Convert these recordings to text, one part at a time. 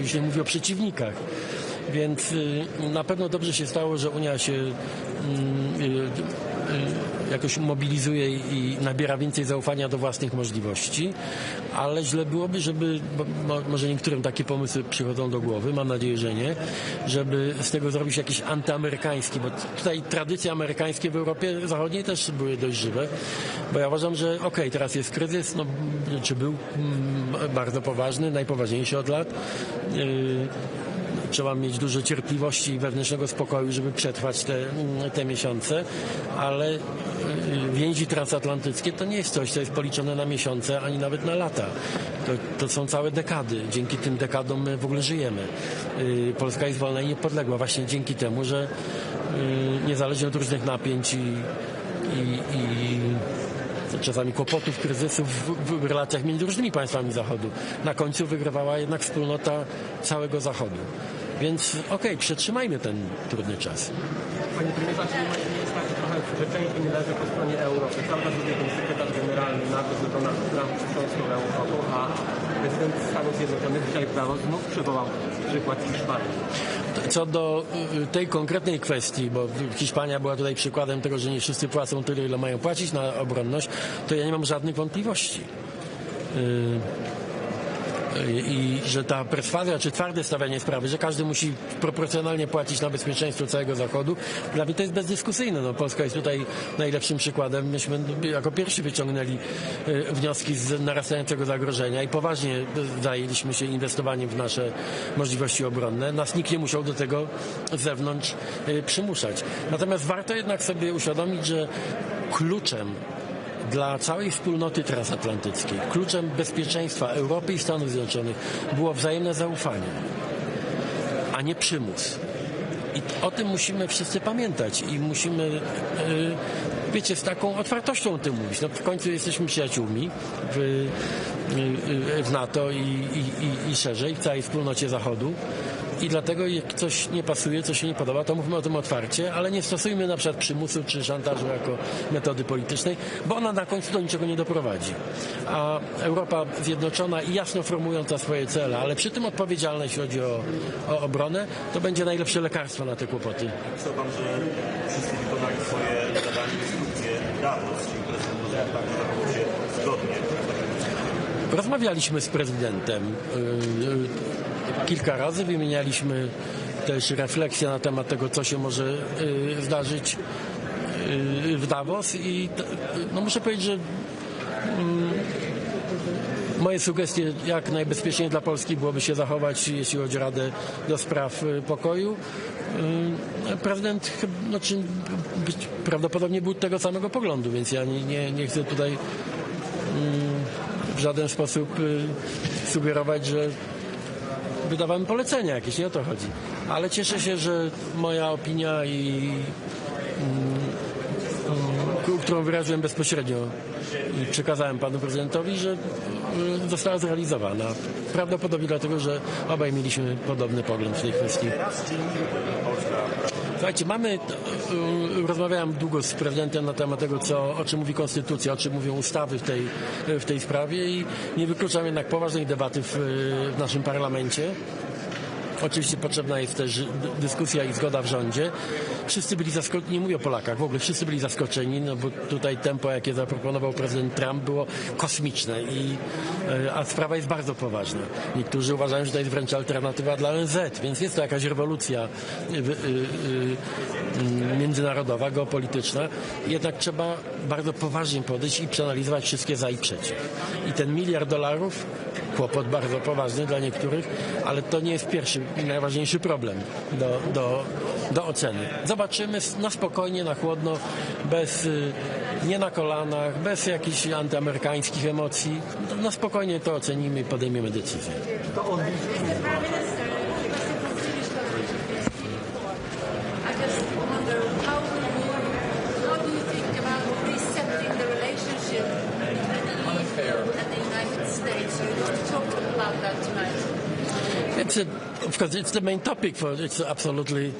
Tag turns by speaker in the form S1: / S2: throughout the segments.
S1: się mówi o przeciwnikach. Więc na pewno dobrze się stało, że Unia się jakoś mobilizuje i nabiera więcej zaufania do własnych możliwości, ale źle byłoby, żeby, bo może niektórym takie pomysły przychodzą do głowy, mam nadzieję, że nie, żeby z tego zrobić jakiś antyamerykański, bo tutaj tradycje amerykańskie w Europie Zachodniej też były dość żywe, bo ja uważam, że teraz jest kryzys, czy był bardzo poważny, najpoważniejszy od lat. Trzeba mieć dużo cierpliwości i wewnętrznego spokoju, żeby przetrwać te miesiące, ale więzi transatlantyckie to nie jest coś, co jest policzone na miesiące, ani nawet na lata. To są całe dekady. Dzięki tym dekadom my w ogóle żyjemy. Polska jest wolna i niepodległa właśnie dzięki temu, że niezależnie od różnych napięć i czasami kłopotów, kryzysów w relacjach między różnymi państwami Zachodu, na końcu wygrywała jednak wspólnota całego Zachodu. Więc przetrzymajmy ten trudny czas.
S2: Panie premierze, czy nie jest tak, że trochę przyrzeczeństwo nie leży po stronie Europy? Cały czas mówię, ten sekretarz generalny NATO, że Donald Trump wstrząsnął Europą, a prezydent Stanów Zjednoczonych dzisiaj w Davos znów przywołał przykład Hiszpanii.
S1: Co do tej konkretnej kwestii, bo Hiszpania była tutaj przykładem tego, że nie wszyscy płacą tyle, ile mają płacić na obronność, to ja nie mam żadnych wątpliwości. I że ta perswazja, czy twarde stawianie sprawy, że każdy musi proporcjonalnie płacić na bezpieczeństwo całego Zachodu, dla mnie to jest bezdyskusyjne. Polska jest tutaj najlepszym przykładem. Myśmy jako pierwsi wyciągnęli wnioski z narastającego zagrożenia i poważnie zajęliśmy się inwestowaniem w nasze możliwości obronne. Nas nikt nie musiał do tego z zewnątrz przymuszać. Natomiast warto jednak sobie uświadomić, że kluczem dla całej wspólnoty transatlantyckiej, kluczem bezpieczeństwa Europy i Stanów Zjednoczonych było wzajemne zaufanie, a nie przymus. I o tym musimy wszyscy pamiętać i musimy, z taką otwartością o tym mówić. W końcu jesteśmy przyjaciółmi w NATO i szerzej, w całej wspólnocie Zachodu. I dlatego jak coś nie pasuje, coś się nie podoba, to mówmy o tym otwarcie, ale nie stosujmy na przykład przymusu czy szantażu jako metody politycznej, bo ona na końcu do niczego nie doprowadzi. A Europa zjednoczona i jasno formująca swoje cele, ale przy tym odpowiedzialna, jeśli chodzi o obronę, to będzie najlepsze lekarstwo na te kłopoty.
S3: Myślę pan, że wszyscy wykonali swoje zadanie, instrukcje Davos, czyli prezydent zachował się zgodnie.
S1: Rozmawialiśmy z prezydentem kilka razy, wymienialiśmy też refleksje na temat tego, co się może zdarzyć w Davos i muszę powiedzieć, że moje sugestie, jak najbezpieczniej dla Polski byłoby się zachować, jeśli chodzi o Radę do Spraw Pokoju. Prezydent prawdopodobnie był tego samego poglądu, więc ja nie chcę tutaj w żaden sposób sugerować, że wydawałem polecenia jakieś, nie o to chodzi. Ale cieszę się, że moja opinia którą wyraziłem bezpośrednio i przekazałem panu prezydentowi, że została zrealizowana. Prawdopodobnie dlatego, że obaj mieliśmy podobny pogląd w tej kwestii. Słuchajcie, rozmawiałem długo z prezydentem na temat tego, o czym mówi konstytucja, o czym mówią ustawy w tej sprawie i nie wykluczam jednak poważnej debaty w naszym parlamencie. Oczywiście potrzebna jest też dyskusja i zgoda w rządzie. Wszyscy byli zaskoczeni, nie mówię o Polakach, w ogóle wszyscy byli zaskoczeni, bo tutaj tempo, jakie zaproponował prezydent Trump, było kosmiczne, a sprawa jest bardzo poważna. Niektórzy uważają, że to jest wręcz alternatywa dla ONZ, więc jest to jakaś rewolucja międzynarodowa, geopolityczna. Jednak trzeba bardzo poważnie podejść i przeanalizować wszystkie za i przeciw. I ten $1 miliard, kłopot bardzo poważny dla niektórych, ale to nie jest pierwszy i najważniejszy problem do oceny. Zobaczymy na spokojnie, na chłodno, nie na kolanach, bez jakichś antyamerykańskich emocji. Na spokojnie to ocenimy i podejmiemy decyzję. Of course, it's the main topic. It's absolutely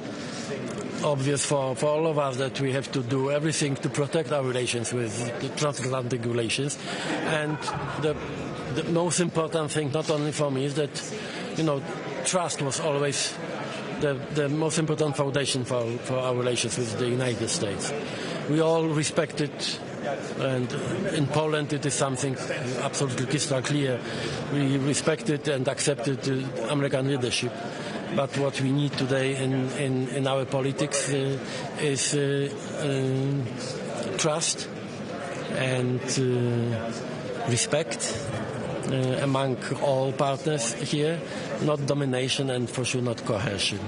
S1: obvious for all of us that we have to do everything to protect our relations with the transatlantic relations. And the most important thing, not only for me, is that, trust was always the most important foundation for our relations with the United States. We all respect it, and in Poland it is something absolutely crystal clear. We respect it and accepted American leadership. But what we need today in our politics is trust and respect among all partners here, not domination and for sure not coercion.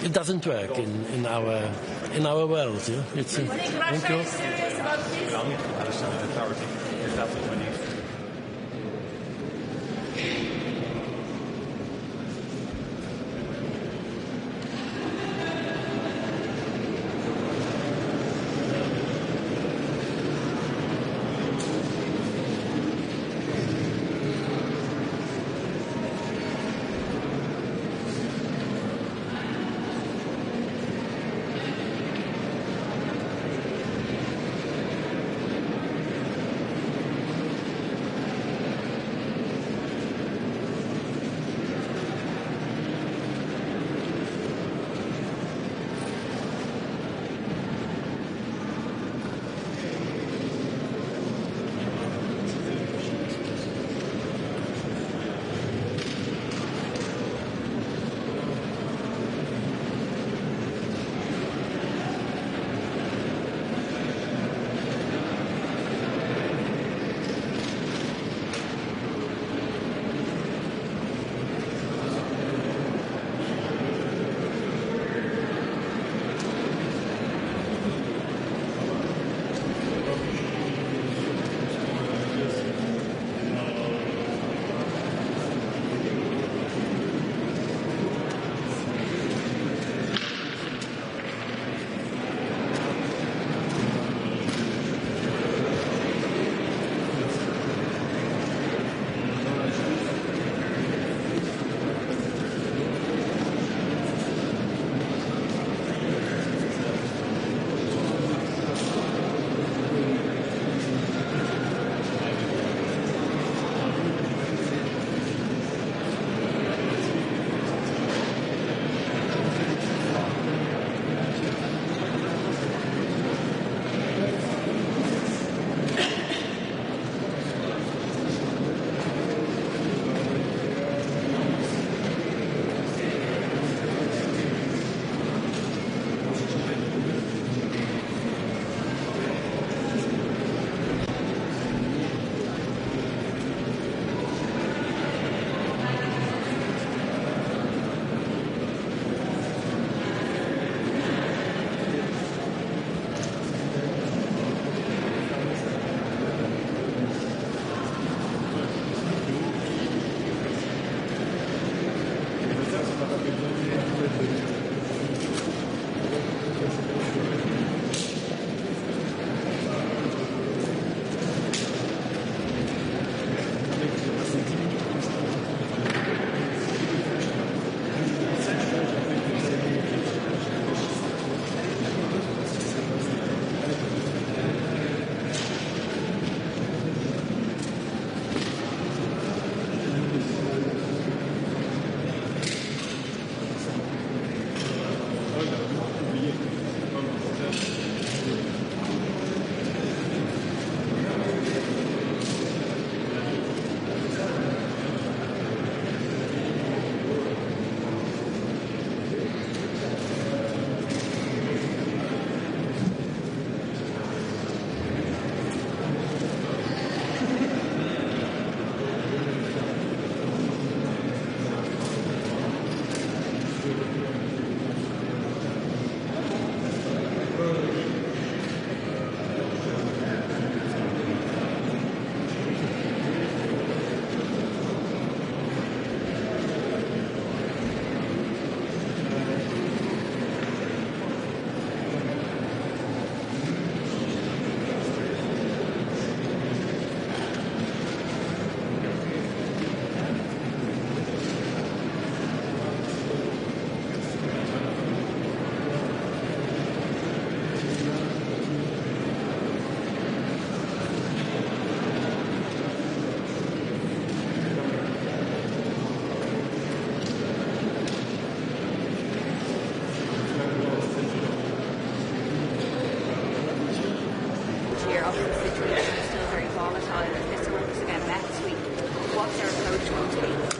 S1: It doesn't work in our world. Yeah? It's,
S4: I think Russia is serious about this.
S3: Palestinian Authority, is that what we need?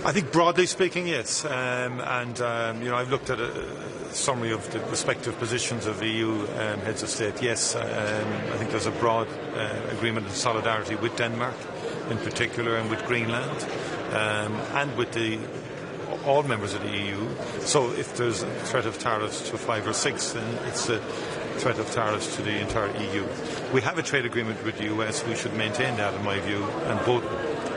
S5: I think broadly speaking, yes. I've looked at a summary of the respective positions of EU heads of state. Yes, I think there's a broad agreement and solidarity with Denmark in particular and with Greenland and with all members of the EU. So if there's a threat of tariffs to 5 or 6, then it's a threat of tariffs to the entire EU. We have a trade agreement with the US. We should maintain that, in my view, and both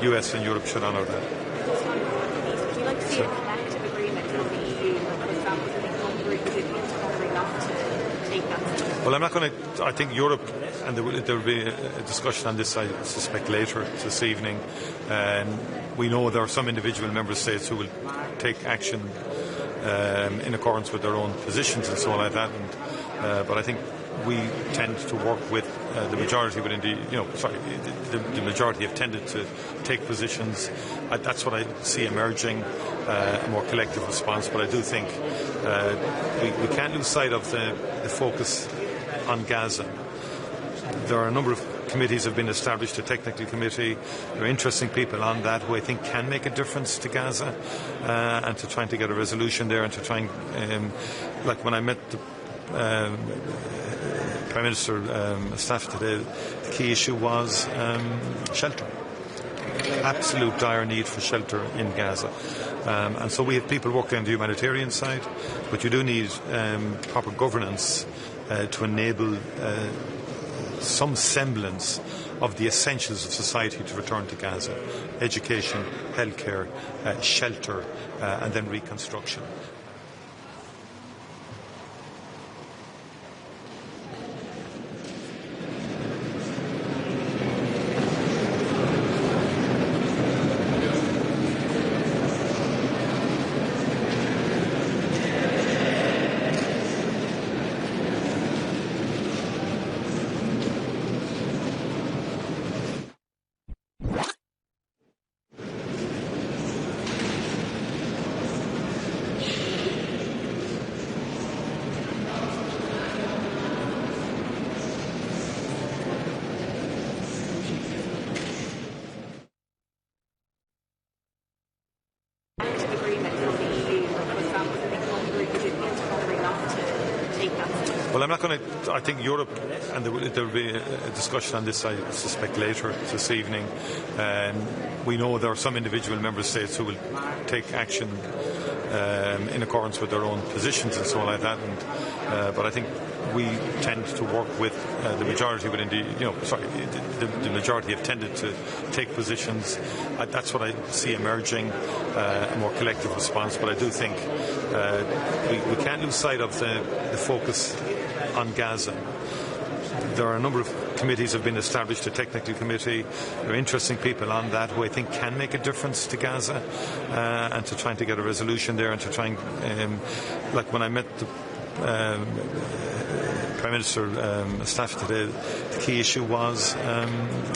S5: US and Europe should honour that.
S4: Would you like to see a collective agreement with the EU? For example, I think Hungary would Hungary not to take that?
S5: Well, I'm not going to. I think Europe, and there will be a discussion on this, I suspect, later this evening. We know there are some individual member states who will take action in accordance with their own positions and so on like that. But I think we tend to work with the majority within the majority have tended to take positions. That's what I see emerging, a more collective response. But I do think we can't lose sight of the focus on Gaza. There are a number of committees have been established, a technical committee. There are interesting people on that who I think can make a difference to Gaza and to trying to get a resolution there and to try and, like when I met the Prime Minister staff today, the key issue was shelter. Absolute dire need for shelter in Gaza. And so we have people working on the humanitarian side, but you do need proper governance to enable some semblance of the essentials of society to return to Gaza: education, healthcare, shelter, and then reconstruction. Well, I'm not going to. I think Europe, and there will be a discussion on this, I suspect, later this evening. We know there are some individual member states who will take action in accordance with their own positions and so on like that. But I think we tend to work with the majority within the majority have tended to take positions. That's what I see emerging, a more collective response. But I do think we can't lose sight of the focus on Gaza. There are a number of committees have been established, a technical committee. There are interesting people on that who I think can make a difference to Gaza and to trying to get a resolution there and to try and, like when I met the Prime Minister staff today, the key issue was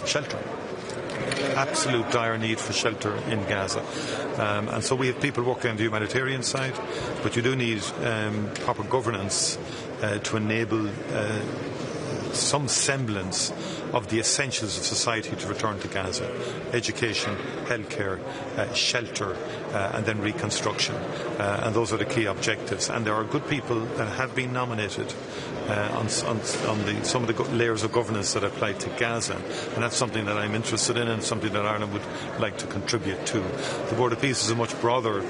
S5: shelter. Absolute dire need for shelter in Gaza. And so we have people working on the humanitarian side, but you do need proper governance to enable some semblance of the essentials of society to return to Gaza: education, healthcare, shelter, and then reconstruction. And those are the key objectives. And there are good people that have been nominated on some of the layers of governance that apply to Gaza. And that's something that I'm interested in and something that Ireland would like to contribute to. The Board of Peace is a much broader,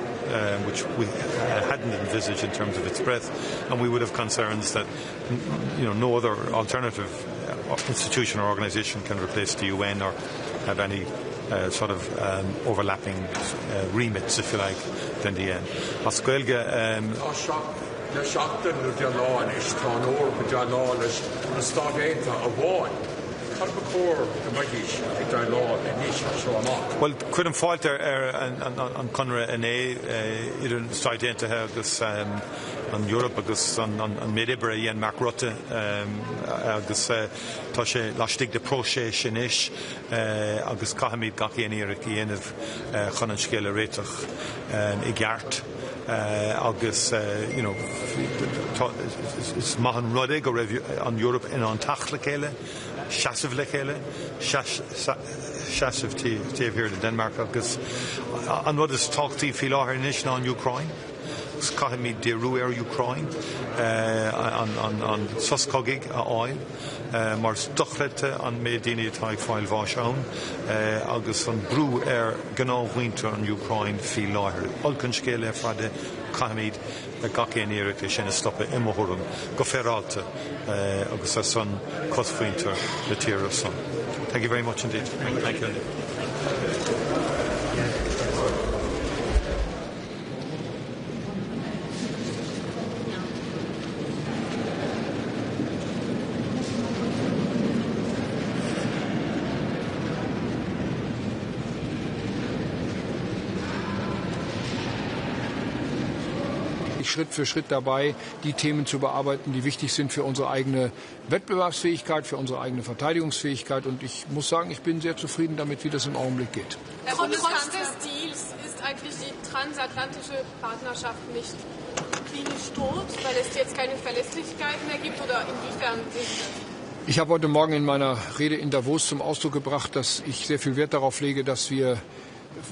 S5: which we hadn't envisaged in terms of its breadth, and we would have concerns that no other alternative institution or organisation can replace the UN or have any overlapping remits, if you like, than the UN. Well, cuireann fáilte an Conradh idir stáidéanta agus an Europe agus an méidibre íon Mark Rutte agus tá sé laistigh de prósé sin is agus caihamid gach éanaíoch dhéanamh chun an scéal réiteach I gceart agus is maithan rudaigh go raibh an Europe in an tachla céile Shasov Lekele, Shasov Tiv here in Denmark, because on what is talked to Filar Nishna on Ukraine. Skahimi de Ruer Ukraine on Soskogig oil mar stochlete an médine taig fáil bháisiún agus an brú gnáhhainte an Ukraine fi láthir. Olcan scéile fada Caimid gacénéireachta sinna stoppa imóthúm go féráilta agus a son cosfuinter le tír of son. Thank you very much indeed. Thank you.
S6: Schritt für Schritt dabei, die Themen zu bearbeiten, die wichtig sind für unsere eigene Wettbewerbsfähigkeit, für unsere eigene Verteidigungsfähigkeit. Und ich muss sagen, ich bin sehr zufrieden damit, wie das im Augenblick geht.
S7: Trotz des Deals ist eigentlich die transatlantische Partnerschaft nicht klinisch tot, weil es jetzt keine Verlässlichkeit mehr gibt, oder inwiefern sind Sie das?
S6: Ich habe heute Morgen in meiner Rede in Davos zum Ausdruck gebracht, dass ich sehr viel Wert darauf lege, dass wir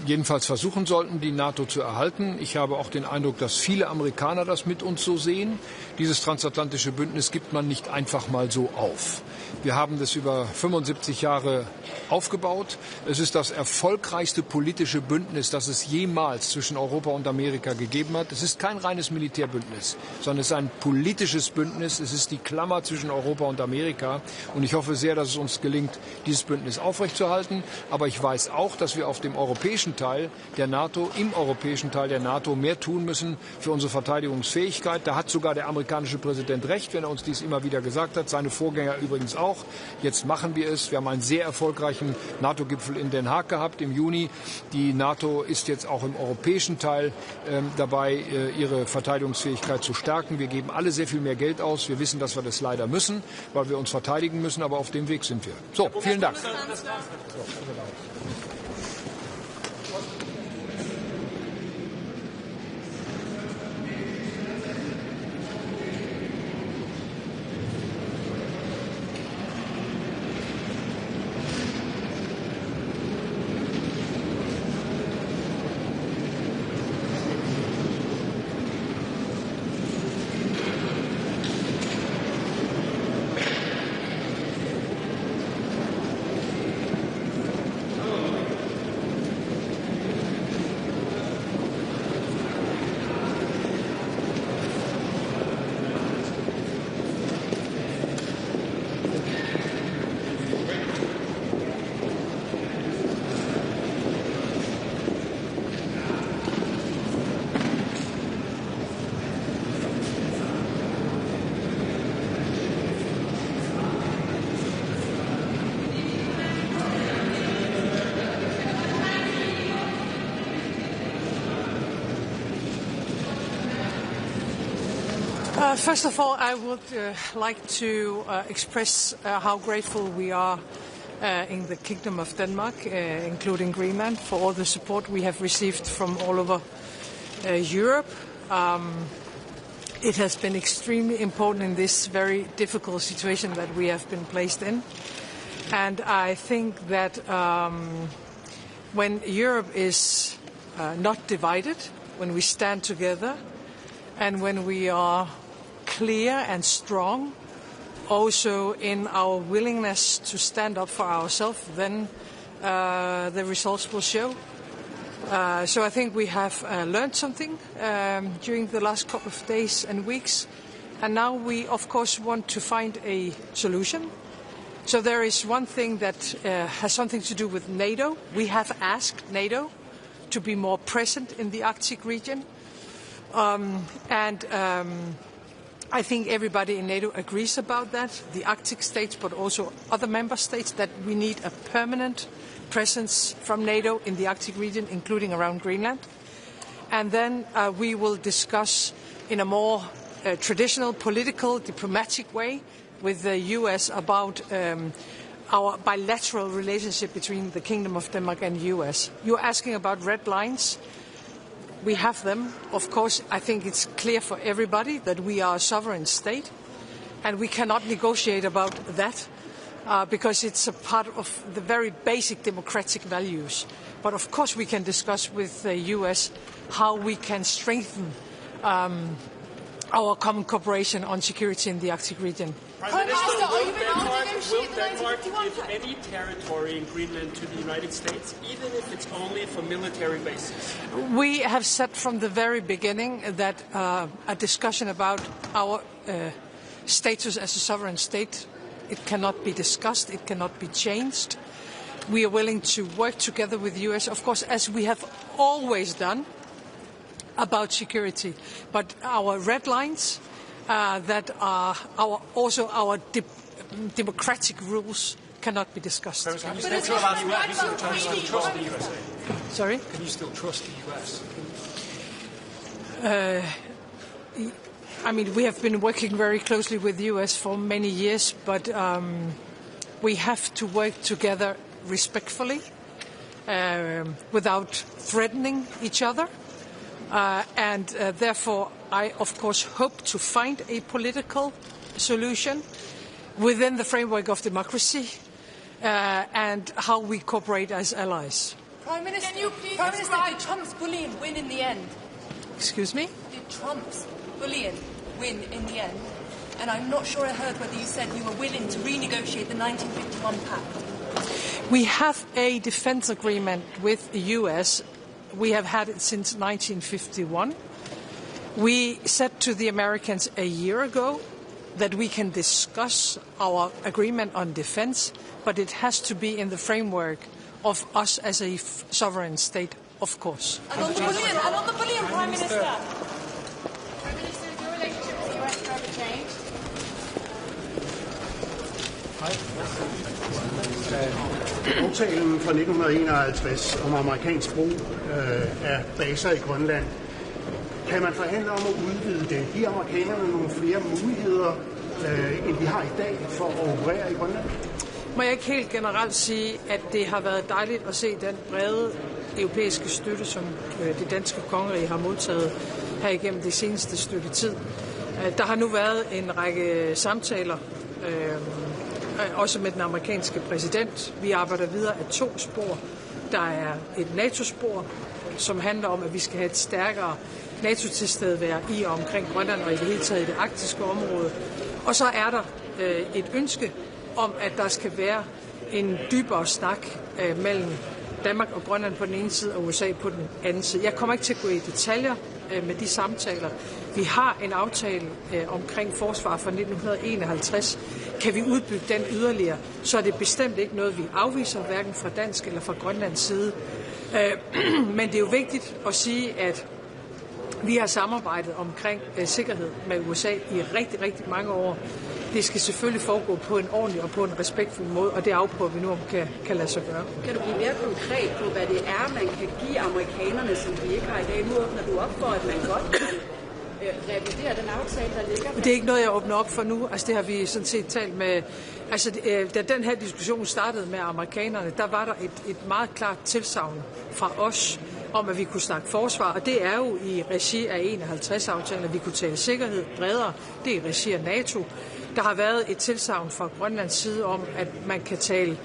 S6: jedenfalls versuchen sollten, die NATO zu erhalten. Ich habe auch den Eindruck, dass viele Amerikaner das mit uns so sehen. Dieses transatlantische Bündnis gibt man nicht einfach mal so auf. Wir haben das über 75 Jahre aufgebaut. Es ist das erfolgreichste politische Bündnis, das es jemals zwischen Europa und Amerika gegeben hat. Es ist kein reines Militärbündnis, sondern es ist ein politisches Bündnis. Es ist die Klammer zwischen Europa und Amerika. Und ich hoffe sehr, dass es uns gelingt, dieses Bündnis aufrechtzuerhalten. Aber ich weiß auch, dass wir auf dem europäischen Teil der NATO, im europäischen Teil der NATO mehr tun müssen für unsere Verteidigungsfähigkeit. Da hat sogar der amerikanische Präsident recht, wenn er uns dies immer wieder gesagt hat. Seine Vorgänger übrigens auch. Jetzt machen wir es. Wir haben einen sehr erfolgreichen NATO-Gipfel in Den Haag gehabt im Juni. Die NATO ist jetzt auch im europäischen Teil dabei, ihre Verteidigungsfähigkeit zu stärken. Wir geben alle sehr viel mehr Geld aus. Wir wissen, dass wir das leider müssen, weil wir uns verteidigen müssen. Aber auf dem Weg sind wir. So, vielen Dank.
S8: First of all, I would like to express how grateful we are in the Kingdom of Denmark, including Greenland, for all the support we have received from all over Europe. It has been extremely important in this very difficult situation that we have been placed in. And I think that when Europe is not divided, when we stand together, and when we are clear and strong, also in our willingness to stand up for ourselves, then the results will show. So I think we have learned something during the last couple of days and weeks, and now we of course want to find a solution. So there is one thing that has something to do with NATO. We have asked NATO to be more present in the Arctic region, and I think everybody in NATO agrees about that, the Arctic states, but also other member states, that we need a permanent presence from NATO in the Arctic region, including around Greenland. And then we will discuss in a more traditional, political, diplomatic way with the US about our bilateral relationship between the Kingdom of Denmark and the US. You're asking about red lines. We have them. Of course, I think it's clear for everybody that we are a sovereign state and we cannot negotiate about that. because it's a part of the very basic democratic values. But of course we can discuss with the US how we can strengthen our common cooperation on security in the Arctic region.
S7: Prime Minister,
S9: Will Denmark give any territory in Greenland to the United States, even if it's only for military bases?
S8: We have said from the very beginning that a discussion about our status as a sovereign state, it cannot be discussed, it cannot be changed. We are willing to work together with the US, of course, as we have always done, about security. But our red lines that are our democratic rules cannot be discussed.
S7: But it's just
S8: Sorry?
S6: Can you still trust the US?
S8: I mean, we have been working very closely with the US for many years, but we have to work together respectfully, without threatening each other. And therefore, I, of course, hope to find a political solution within the framework of democracy and how we cooperate as allies.
S10: Prime Minister,
S7: Can you please
S10: Prime Minister,
S7: describe-
S10: did Trump's bullying win in the end?
S8: Excuse me?
S10: Did Trump's bullying win in the end? And I'm not sure I heard whether you said you were willing to renegotiate the 1951 pact.
S8: We have a defense agreement with the US. We have had it since 1951. We said to the Americans a year ago that we can discuss our agreement on defense, but it has to be in the framework of us as a sovereign state, of course.
S10: And on the bullying, Prime Minister.
S7: Prime Minister, has your relationship with the US ever changed?
S11: Aftalen fra 1951 om amerikansk brug af baser i Grønland. Kan man forhandle om at udvide det? Giver amerikanerne nogle flere muligheder, end de har i dag for at operere i Grønland?
S8: Må jeg ikke helt generelt sige, at det har været dejligt at se den brede europæiske støtte, som det danske kongerige har modtaget her igennem det seneste stykke tid. Der har nu været en række samtaler, også med den amerikanske præsident. Vi arbejder videre af 2 spor. Der er et NATO-spor, som handler om, at vi skal have et stærkere NATO-tilstedevær i og omkring Grønland og i det hele taget i det arktiske område. Og så er der et ønske om, at der skal være en dybere snak mellem Danmark og Grønland på den ene side og USA på den anden side. Jeg kommer ikke til at gå i detaljer med de samtaler. Vi har en aftale omkring forsvar fra 1951. Kan vi udbygge den yderligere, så er det bestemt ikke noget, vi afviser, hverken fra dansk eller fra Grønlands side. Men det er jo vigtigt at sige, at vi har samarbejdet omkring sikkerhed med USA i rigtig, rigtig mange år. Det skal selvfølgelig foregå på en ordentlig og på en respektfuld måde, og det afprøver vi nu, om kan lade sig gøre.
S12: Kan du blive mere konkret på, hvad det er, man kan give amerikanerne, som de ikke har i dag? Nu åbner du op for, at man godt kan revidere den aftale, der ligger.
S8: Det er ikke noget, jeg åbner op for nu. Altså, det har vi sådan set talt med. Altså, da den her diskussion startede med amerikanerne, der var der et meget klart tilsagn fra os om, at vi kunne snakke forsvar, og det er jo i regi af 51-aftalen, at vi kunne tale sikkerhed bredere. Det er i regi af NATO. Der har været et tilsagn fra Grønlands side om, at man kan tale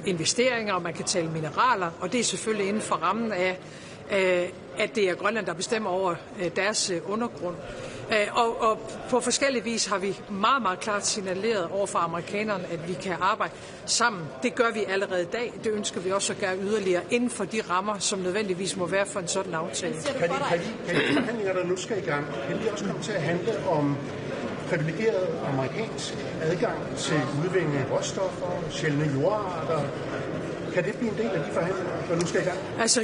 S8: investeringer, og man kan tale mineraler, og det er selvfølgelig inden for rammen af, at det er Grønland, der bestemmer over deres undergrund. Og på forskellige vis har vi meget, meget klart signaleret over for amerikanerne, at vi kan arbejde sammen. Det gør vi allerede i dag. Det ønsker vi også at gøre yderligere inden for de rammer, som nødvendigvis må være for en sådan aftale.
S11: Kan de forhandlinger, der nu skal i gang, kan de også komme til at handle om privilegeret amerikansk adgang til udvinding af råstoffer, sjældne jordarter? Kan det blive en del af de forhandlinger, der nu skal i gang?
S8: Altså,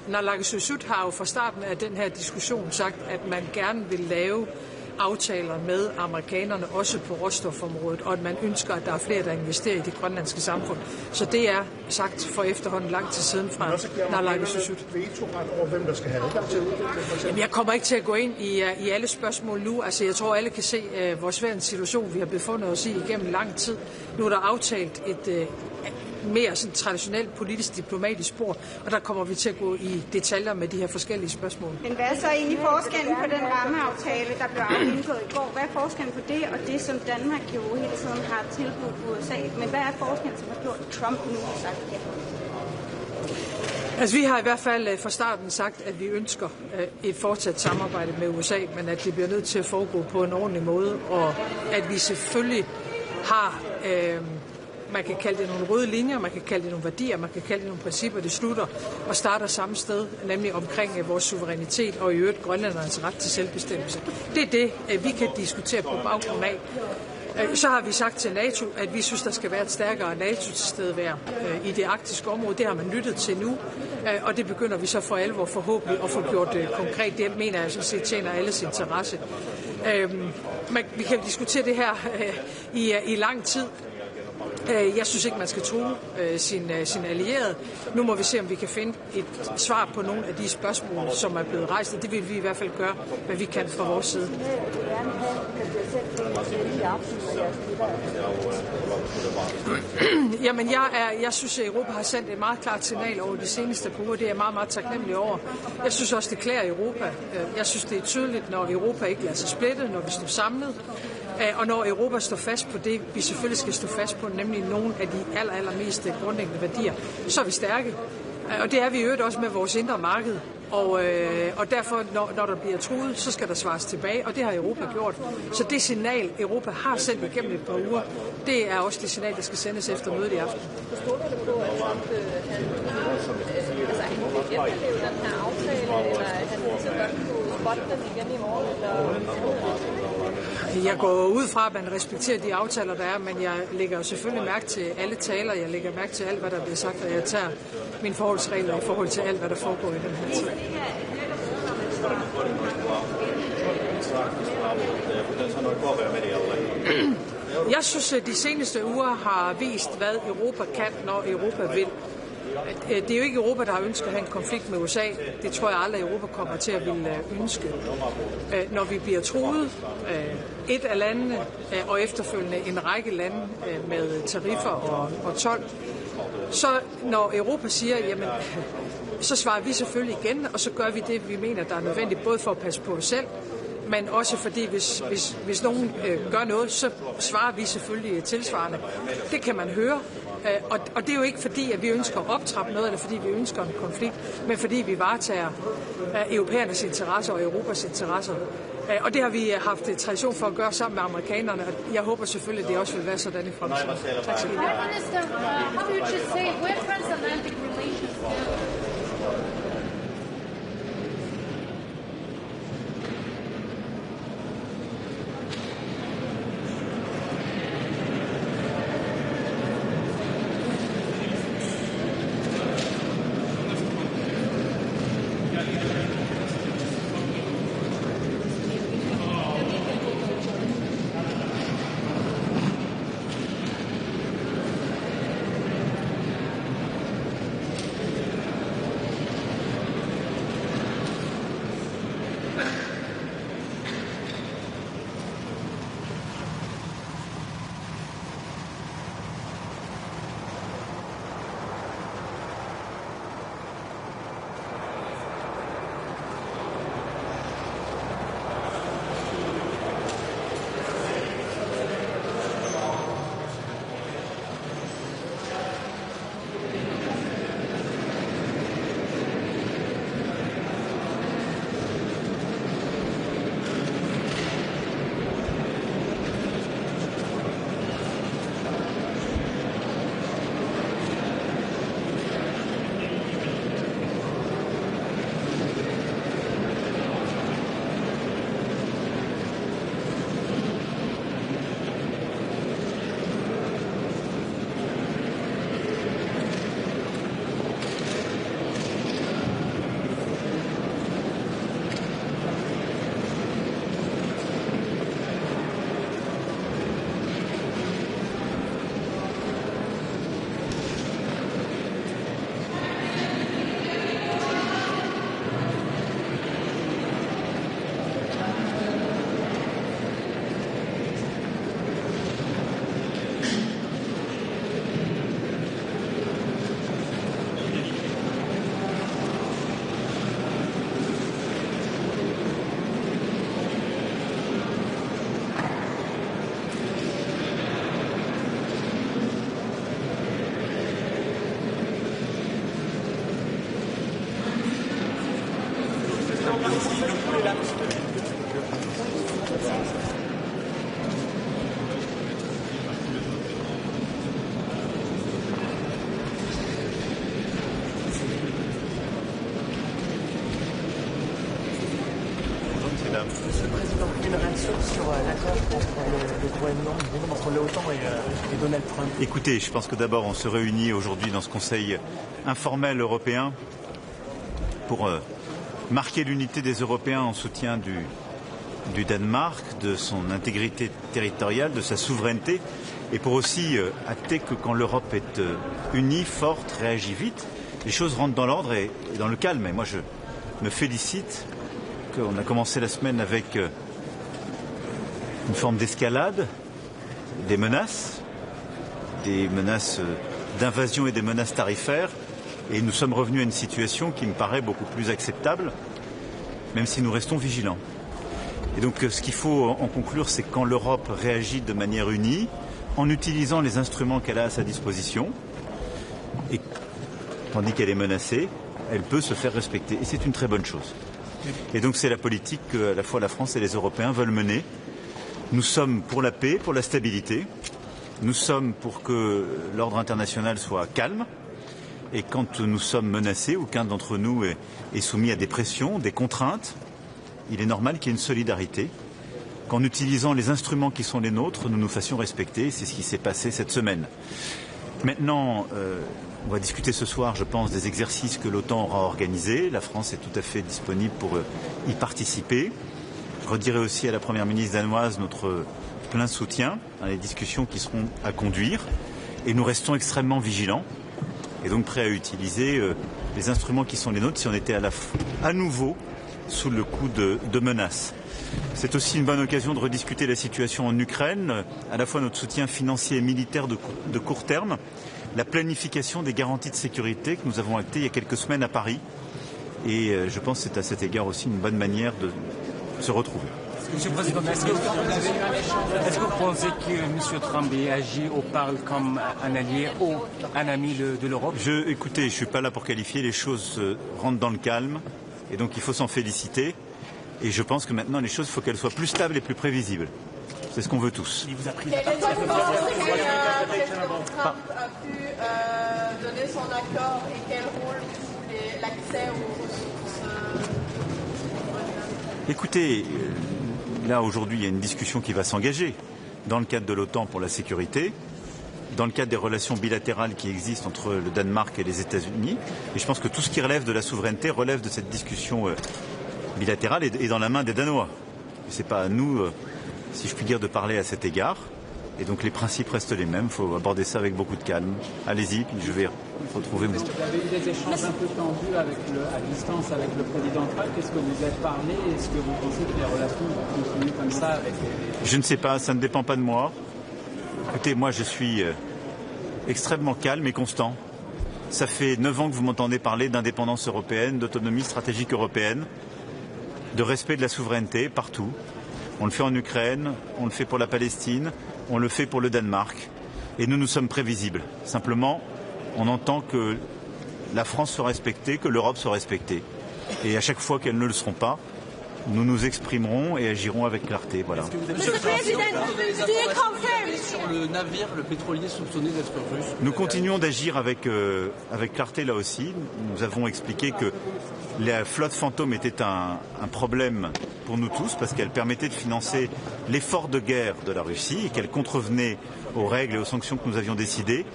S8: Naalakkersuisut har jo fra starten af den her diskussion sagt, at man gerne vil lave aftaler med amerikanerne, også på råstofområdet, og at man ønsker, at der er flere, der investerer i det grønlandske samfund. Så det er sagt for efterhånden lang tid siden fra Naalakkersuisut.
S11: Vetoret over, hvem der skal have adgang til udvikling, for eksempel?
S8: Jamen, jeg kommer ikke til at gå ind i alle spørgsmål nu. Altså, jeg tror, alle kan se, hvor svær en situation vi har befundet os i igennem lang tid. Nu er der aftalt mere sådan traditionelt politisk diplomatisk spor, og der kommer vi til at gå i detaljer med de her forskellige spørgsmål.
S13: Men hvad er så egentlig forskellen på den rammeaftale, der blev indgået i går? Hvad er forskellen på det og det, som Danmark jo hele tiden har tilbudt USA? Men hvad er forskellen, som har gjort, at Trump nu har sagt ja?
S8: Altså, vi har i hvert fald fra starten sagt, at vi ønsker et fortsat samarbejde med USA, men at det bliver nødt til at foregå på en ordentlig måde, og at vi selvfølgelig har, man kan kalde det nogle røde linjer, man kan kalde det nogle værdier, man kan kalde det nogle principper, det slutter og starter samme sted, nemlig omkring vores suverænitet og i øvrigt grønlændernes ret til selvbestemmelse. Det er det, vi kan diskutere på baggrund af. Så har vi sagt til NATO, at vi synes, der skal være et stærkere NATO-tilstedeværelse i det arktiske område. Det har man lyttet til nu, og det begynder vi så for alvor forhåbentlig at få gjort konkret. Det mener jeg sådan set tjener alles interesse. Vi kan diskutere det her i lang tid. Jeg synes ikke, man skal true sin allierede. Nu må vi se, om vi kan finde et svar på nogle af de spørgsmål, som er blevet rejst, og det vil vi i hvert fald gøre, hvad vi kan fra vores side. Jamen, jeg synes, at Europa har sendt et meget klart signal over de seneste par uger. Det er jeg meget, meget taknemmelig over. Jeg synes også, det klæder Europa. Jeg synes, det er tydeligt, når Europa ikke lader sig splitte, når vi står samlet. Og når Europa står fast på det, vi selvfølgelig skal stå fast på, nemlig nogle af de allermest grundlæggende værdier, så er vi stærke. Og det er vi i øvrigt også med vores indre marked. Og derfor, når der bliver truet, så skal der svares tilbage, og det har Europa gjort. Så det signal, Europa har sendt igennem et par uger, det er også det signal, der skal sendes efter mødet i aften.
S4: Forstår du på, at Trump han vil efterleve den her aftale, eller han så godt kunne spotte den igen i morgen?
S8: Jeg går ud fra, at man respekterer de aftaler, der er, men jeg lægger selvfølgelig mærke til alle taler, jeg lægger mærke til alt, hvad der bliver sagt, og jeg tager mine forholdsregler i forhold til alt, hvad der foregår i den her tid. Jeg synes, at de seneste uger har vist, hvad Europa kan, når Europa vil. Det er jo ikke Europa, der har ønsket at have en konflikt med USA. Det tror jeg aldrig, Europa kommer til at ville ønske. Når vi bliver truet, et af landene og efterfølgende en række lande med tariffer og told, så når Europa siger, jamen, så svarer vi selvfølgelig igen, og så gør vi det, vi mener, der er nødvendigt, både for at passe på os selv, men også fordi, hvis nogen gør noget, så svarer vi selvfølgelig tilsvarende. Det kan man høre. Og det er jo ikke fordi, at vi ønsker at optrappe noget, eller fordi vi ønsker en konflikt, men fordi vi varetager europæernes interesser og Europas interesser. Og det har vi haft tradition for at gøre sammen med amerikanerne, og jeg håber selvfølgelig, at det også vil være sådan i fremtiden. Tak skal I have.
S9: partie le plus élargie.
S14: Monsieur le Président, une réaction sur l'accord entre le Groenland, entre l'OTAN et Donald Trump.
S15: Écoutez, je pense que d'abord on se réunit aujourd'hui dans ce Conseil informel européen pour marquer l'unité des Européens en soutien du Danemark, de son intégrité territoriale, de sa souveraineté, et pour aussi acter que quand l'Europe est unie, forte, réagit vite, les choses rentrent dans l'ordre et dans le calme. Et moi je me félicite qu'on a commencé la semaine avec une forme d'escalade, des menaces d'invasion et des menaces tarifaires, et nous sommes revenus à une situation qui me paraît beaucoup plus acceptable, même si nous restons vigilants. Et donc ce qu'il faut en conclure, c'est que quand l'Europe réagit de manière unie, en utilisant les instruments qu'elle a à sa disposition, et tandis qu'elle est menacée, elle peut se faire respecter. Et c'est une très bonne chose. Et donc c'est la politique que à la fois la France et les Européens veulent mener. Nous sommes pour la paix, pour la stabilité. Nous sommes pour que l'ordre international soit calme. Et quand nous sommes menacés ou qu'un d'entre nous est soumis à des pressions, des contraintes, il est normal qu'il y ait une solidarité. Qu'en utilisant les instruments qui sont les nôtres, nous nous fassions respecter. C'est ce qui s'est passé cette semaine. Maintenant, on va discuter ce soir, je pense, des exercices que l'OTAN aura organisés. La France est tout à fait disponible pour y participer. Je redirai aussi à la Première ministre danoise notre plein soutien dans les discussions qui seront à conduire. Et nous restons extrêmement vigilants et donc prêts à utiliser les instruments qui sont les nôtres si on était à nouveau sous le coup de menaces. C'est aussi une bonne occasion de rediscuter la situation en Ukraine, à la fois notre soutien financier et militaire de court terme, la planification des garanties de sécurité que nous avons actées il y a quelques semaines à Paris. Et je pense que c'est à cet égard aussi une bonne manière de se retrouver.
S14: Monsieur le Président, est-ce que vous pensez que M. Trump agit ou parle comme un allié ou un ami de l'Europe?
S15: Écoutez, je ne suis pas là pour qualifier, les choses rentrent dans le calme et donc il faut s'en féliciter. Et je pense que maintenant les choses, il faut qu'elles soient plus stables et plus prévisibles. C'est ce qu'on veut tous.
S7: Quel est le président Trump a pu donner son accord et quel rôle joue l'accès aux ressources?
S15: Écoutez, là aujourd'hui il y a une discussion qui va s'engager dans le cadre de l'OTAN pour la sécurité, dans le cadre des relations bilatérales qui existent entre le Danemark et les États-Unis. Et je pense que tout ce qui relève de la souveraineté relève de cette discussion bilatérale et dans la main des Danois. Ce n'est pas à nous, si je puis dire, de parler à cet égard. Et donc les principes restent les mêmes. Il faut aborder ça avec beaucoup de calme. Allez-y, puis je vais retrouver mon...
S16: Vous avez eu des échanges un peu tendus à distance avec le président Trump. Qu'est-ce que vous êtes parlé? Est-ce que vous pensez que les relations vont continuer comme ça avec les...
S15: Je ne sais pas, ça ne dépend pas de moi. Écoutez, moi je suis extrêmement calme et constant. Ça fait 9 ans que vous m'entendez parler d'indépendance européenne, d'autonomie stratégique européenne, de respect de la souveraineté partout. On le fait en Ukraine, on le fait pour la Palestine, on le fait pour le Danemark. Et nous sommes prévisibles. Simplement, on entend que la France soit respectée, que l'Europe soit respectée. Et à chaque fois qu'elles ne le seront pas, nous nous exprimerons et agirons avec clarté. Voilà.
S17: Monsieur le Président, sur le navire, le pétrolier soupçonné d'être russe.
S15: Nous continuons d'agir avec clarté là aussi. Nous avons expliqué que la flotte fantôme était un problème pour nous tous parce qu'elle permettait de financer l'effort de guerre de la Russie et qu'elle contrevenait aux règles et aux sanctions que nous avions décidées.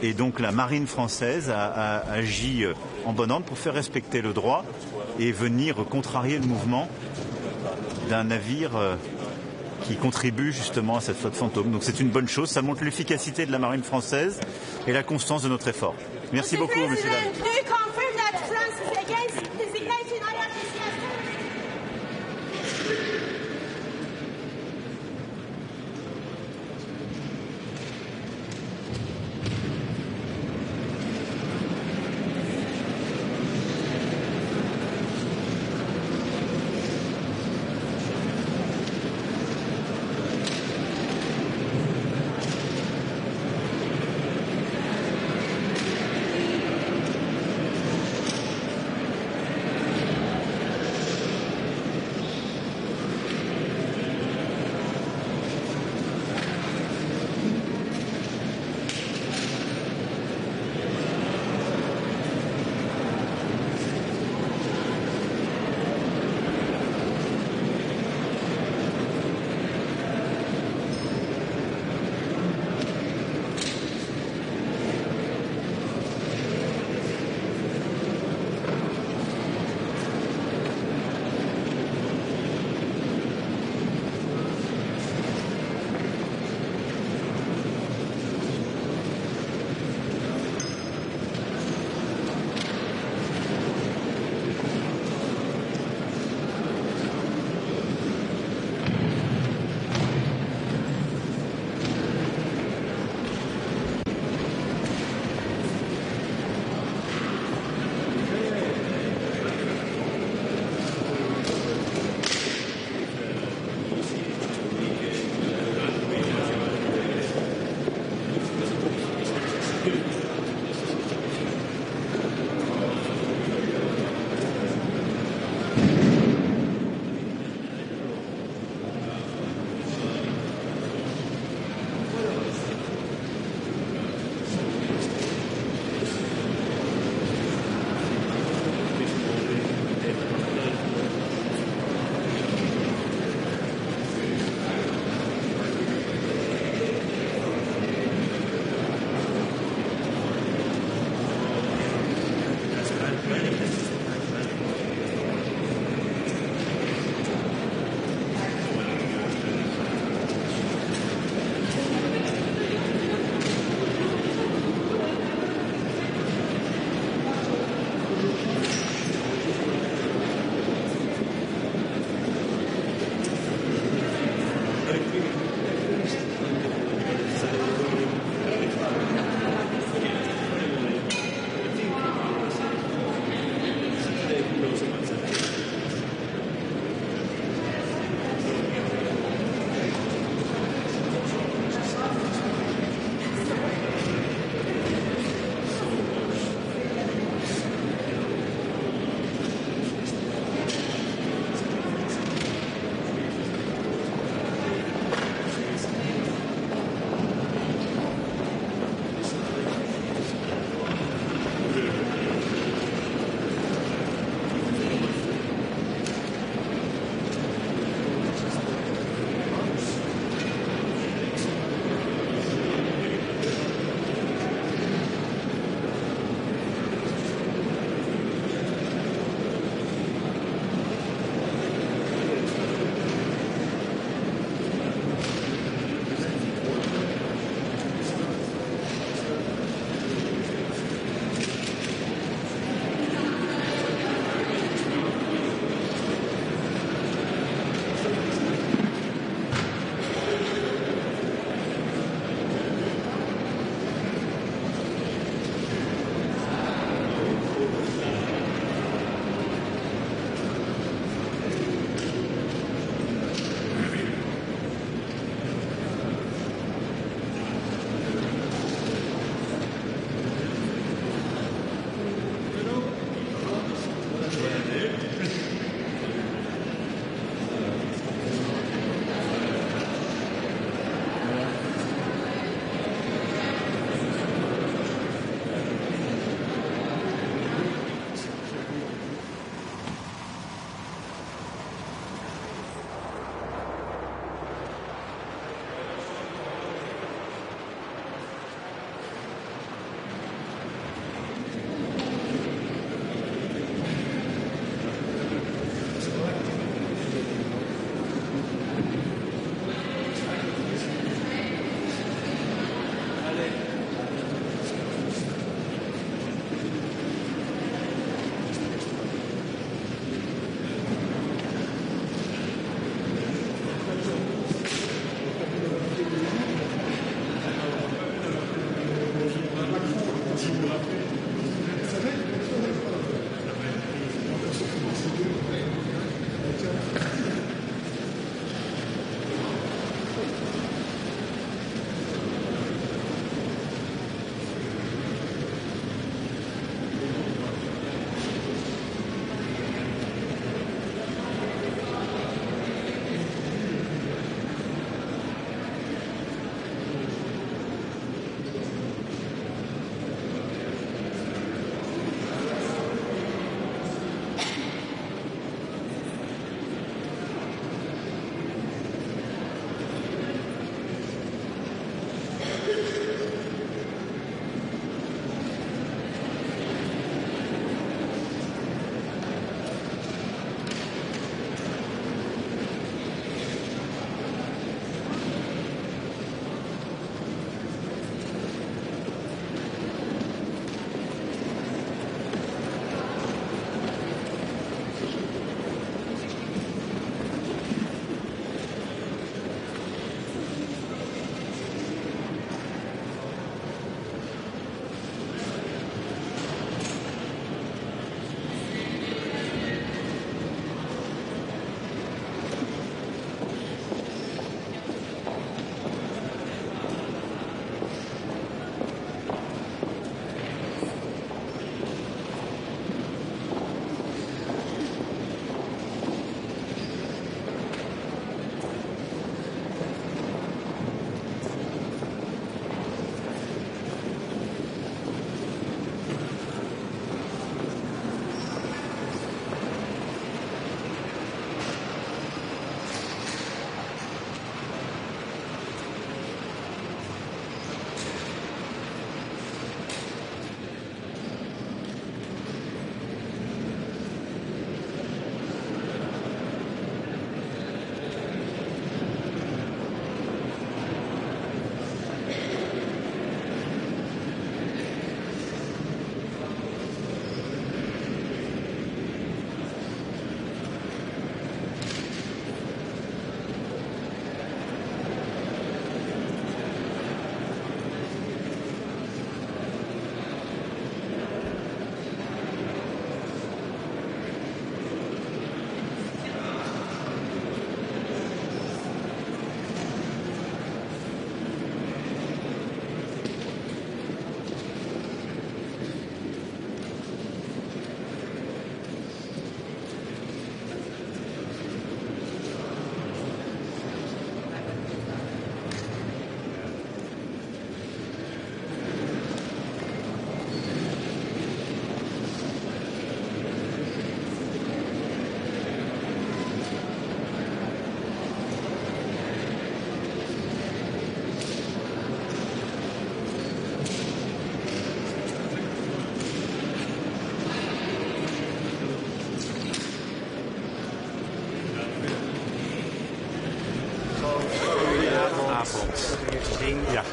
S15: Et donc la marine française a agi en bon ordre pour faire respecter le droit et venir contrarier le mouvement d'un navire qui contribue justement à cette flotte fantôme. Donc c'est une bonne chose, ça montre l'efficacité de la marine française et la constance de notre effort. Merci beaucoup, monsieur Dalle.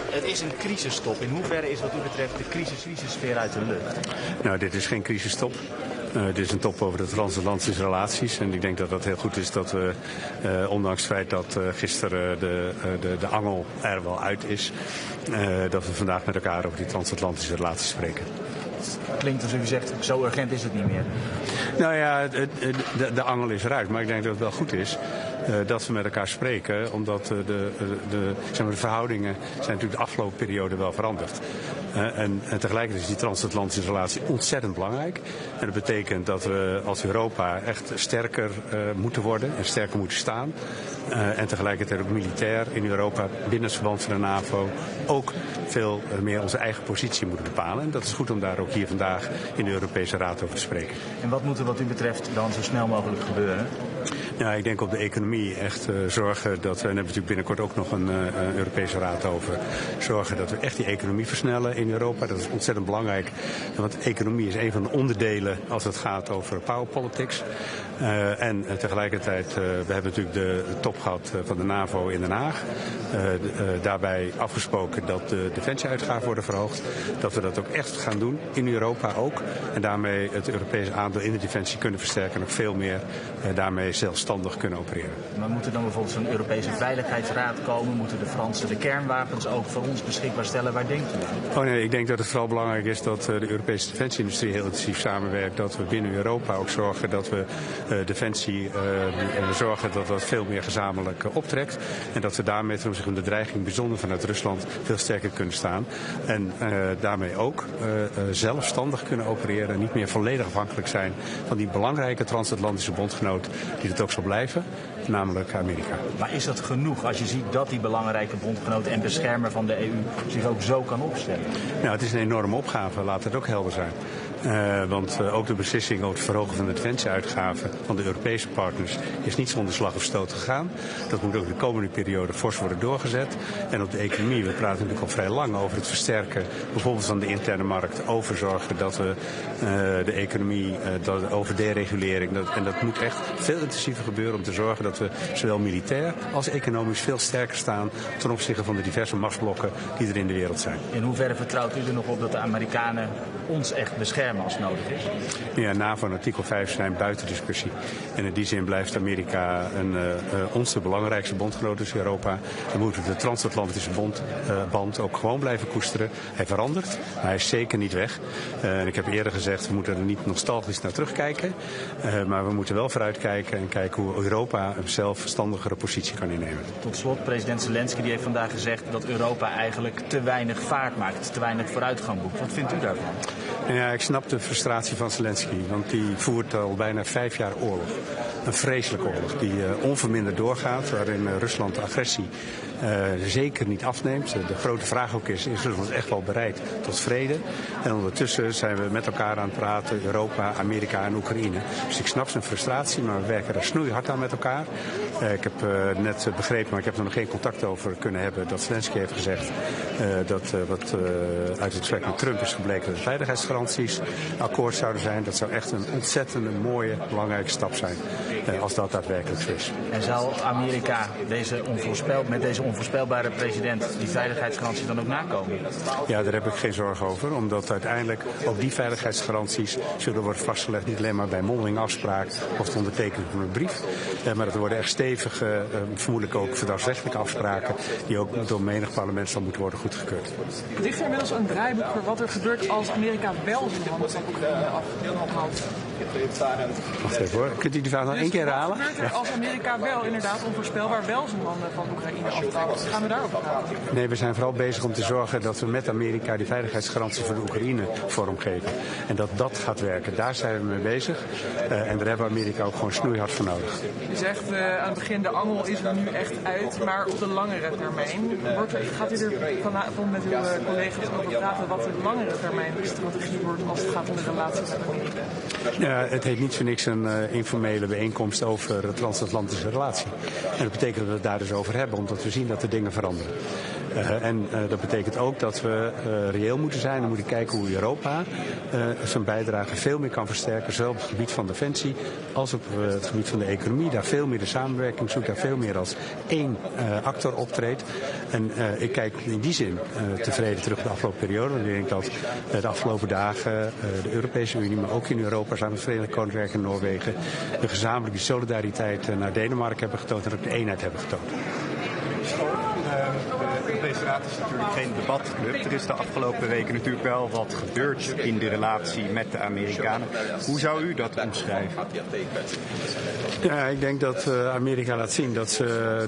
S18: Het is een crisistop. In hoeverre is wat u betreft de crisis weer uit de lucht?
S19: Nou, dit is geen crisistop. Dit is een top over de transatlantische relaties. En ik denk dat dat heel goed is dat we, ondanks het feit dat gisteren de angel er wel uit is, dat we vandaag met elkaar over die transatlantische relaties spreken.
S18: Klinkt alsof u zegt, zo urgent is het niet meer.
S19: Nou ja, de angel is eruit. Maar ik denk dat het wel goed is dat we met elkaar spreken. Omdat de verhoudingen zijn natuurlijk de afgelopen periode wel veranderd. En tegelijkertijd is die transatlantische relatie ontzettend belangrijk. En dat betekent dat we als Europa echt sterker moeten worden en sterker moeten staan. En tegelijkertijd ook militair in Europa, binnen het verband van de NAVO, ook veel meer onze eigen positie moeten bepalen. En dat is goed om daar ook hier vandaag in de Europese Raad over te spreken.
S18: En wat moet er wat u betreft dan zo snel mogelijk gebeuren?
S19: Ja, ik denk op de economie echt zorgen dat we, en daar hebben we natuurlijk binnenkort ook nog een Europese Raad over, zorgen dat we echt die economie versnellen in Europa. Dat is ontzettend belangrijk, want economie is een van de onderdelen als het gaat over power politics. En tegelijkertijd, we hebben natuurlijk de top gehad van de NAVO in Den Haag. Daarbij afgesproken dat de defensieuitgaven worden verhoogd. Dat we dat ook echt gaan doen, in Europa ook. En daarmee het Europese aandeel in de defensie kunnen versterken en ook veel meer daarmee zelfstandig kunnen opereren.
S18: Maar moet er dan bijvoorbeeld zo'n Europese Veiligheidsraad komen? Moeten de Fransen de kernwapens ook voor ons beschikbaar stellen? Waar denkt u aan?
S19: Oh nee, ik denk dat het vooral belangrijk is dat de Europese defensieindustrie heel intensief samenwerkt. Dat we binnen Europa ook zorgen dat we defensie zorgen dat dat veel meer gezamenlijk optrekt. En dat we daarmee ten opzichte van de dreiging, bijzonder vanuit Rusland, veel sterker kunnen staan. En daarmee ook zelfstandig kunnen opereren en niet meer volledig afhankelijk zijn van die belangrijke transatlantische bondgenoot die het ook zal blijven, namelijk Amerika.
S18: Maar is dat genoeg als je ziet dat die belangrijke bondgenoot en beschermer van de EU zich ook zo kan opstellen?
S19: Nou, het is een enorme opgave, laat het ook helder zijn. Want ook de beslissing over het verhogen van de defensieuitgaven van de Europese partners is niet zonder slag of stoot gegaan. Dat moet ook de komende periode fors worden doorgezet. En op de economie, we praten natuurlijk al vrij lang over het versterken, bijvoorbeeld van de interne markt, over zorgen dat we de economie, over deregulering, en dat moet echt veel intensiever gebeuren om te zorgen dat we zowel militair als economisch veel sterker staan ten opzichte van de diverse machtsblokken die er in de wereld zijn.
S18: In hoeverre vertrouwt u er nog op dat de Amerikanen ons echt beschermen als het nodig is?
S19: Ja, NAVO en artikel 5 zijn buiten discussie. En in die zin blijft Amerika ons de belangrijkste bondgenoot dus in Europa. Dan moeten we de transatlantische band ook gewoon blijven koesteren. Hij verandert, maar hij is zeker niet weg. En ik heb eerder gezegd, we moeten er niet nostalgisch naar terugkijken. Maar we moeten wel vooruitkijken en kijken hoe Europa een zelfstandigere positie kan innemen.
S18: Tot slot, president Zelensky die heeft vandaag gezegd dat Europa eigenlijk te weinig vaart maakt, te weinig vooruitgang boekt. Wat vindt u daarvan?
S19: Ja, ik snap de frustratie van Zelensky, want die voert al bijna 5 jaar oorlog. Een vreselijke oorlog die onverminderd doorgaat, waarin Rusland de agressie zeker niet afneemt. De grote vraag ook is Rusland echt wel bereid tot vrede? En ondertussen zijn we met elkaar aan het praten, Europa, Amerika en Oekraïne. Dus ik snap zijn frustratie, maar we werken er snoeihard aan met elkaar. Ik heb net begrepen, maar ik heb er nog geen contact over kunnen hebben, dat Zelensky heeft gezegd dat wat uit het gesprek met Trump is gebleken dat de veiligheidsgaranties akkoord zouden zijn. Dat zou echt een ontzettende mooie, belangrijke stap zijn als dat daadwerkelijk zo is.
S18: En zal Amerika met deze onvoorspelbare president die veiligheidsgaranties dan ook nakomen?
S19: Ja, daar heb ik geen zorgen over, omdat uiteindelijk ook die veiligheidsgaranties zullen worden vastgelegd, niet alleen maar bij mondeling afspraak of het ondertekenen van een brief, maar dat worden echt stevige, vermoedelijk ook verdragsrechtelijke afspraken die ook door menig parlement zal moeten worden goedgekeurd.
S20: Ligt er inmiddels een draaiboek voor wat er gebeurt als Amerika wel zijn handen van Oekraïne afhaalt?
S19: Wacht even hoor, kunt u die vraag nog één keer herhalen?
S20: Wat gebeurt er als Amerika wel inderdaad onvoorspelbaar wel zijn handen van Oekraïne afhaalt? Gaan we daarover praten?
S19: Nee, we zijn vooral bezig om te zorgen dat we met Amerika die veiligheidsgarantie voor de Oekraïne vormgeven. En dat dat gaat werken. Daar zijn we mee bezig. En daar hebben we Amerika ook gewoon snoeihard voor nodig.
S20: Je zegt aan het begin, de angel is er nu echt uit, maar op de langere termijn. Gaat u er vanavond met uw collega's over praten wat de langere termijn strategie wordt als het gaat om de relatie met Amerika?
S19: Ja, het heet niet voor niks een informele bijeenkomst over de transatlantische relatie. En dat betekent dat we het daar dus over hebben, omdat we zien dat de dingen veranderen. Dat betekent ook dat we reëel moeten zijn en moeten kijken hoe Europa zijn bijdrage veel meer kan versterken. Zowel op het gebied van defensie als op het gebied van de economie. Daar veel meer de samenwerking zoekt, daar veel meer als één actor optreedt. En ik kijk in die zin tevreden terug op de afgelopen periode. Want ik denk dat de afgelopen dagen de Europese Unie, maar ook in Europa, samen met het Verenigd Koninkrijk en Noorwegen, de gezamenlijke solidariteit naar Denemarken hebben getoond en ook de eenheid hebben getoond.
S21: De Europese Raad is natuurlijk geen debatclub. Er is de afgelopen weken natuurlijk wel wat gebeurd in de relatie met de Amerikanen. Hoe zou u dat omschrijven?
S19: Ja, ik denk dat Amerika laat zien dat ze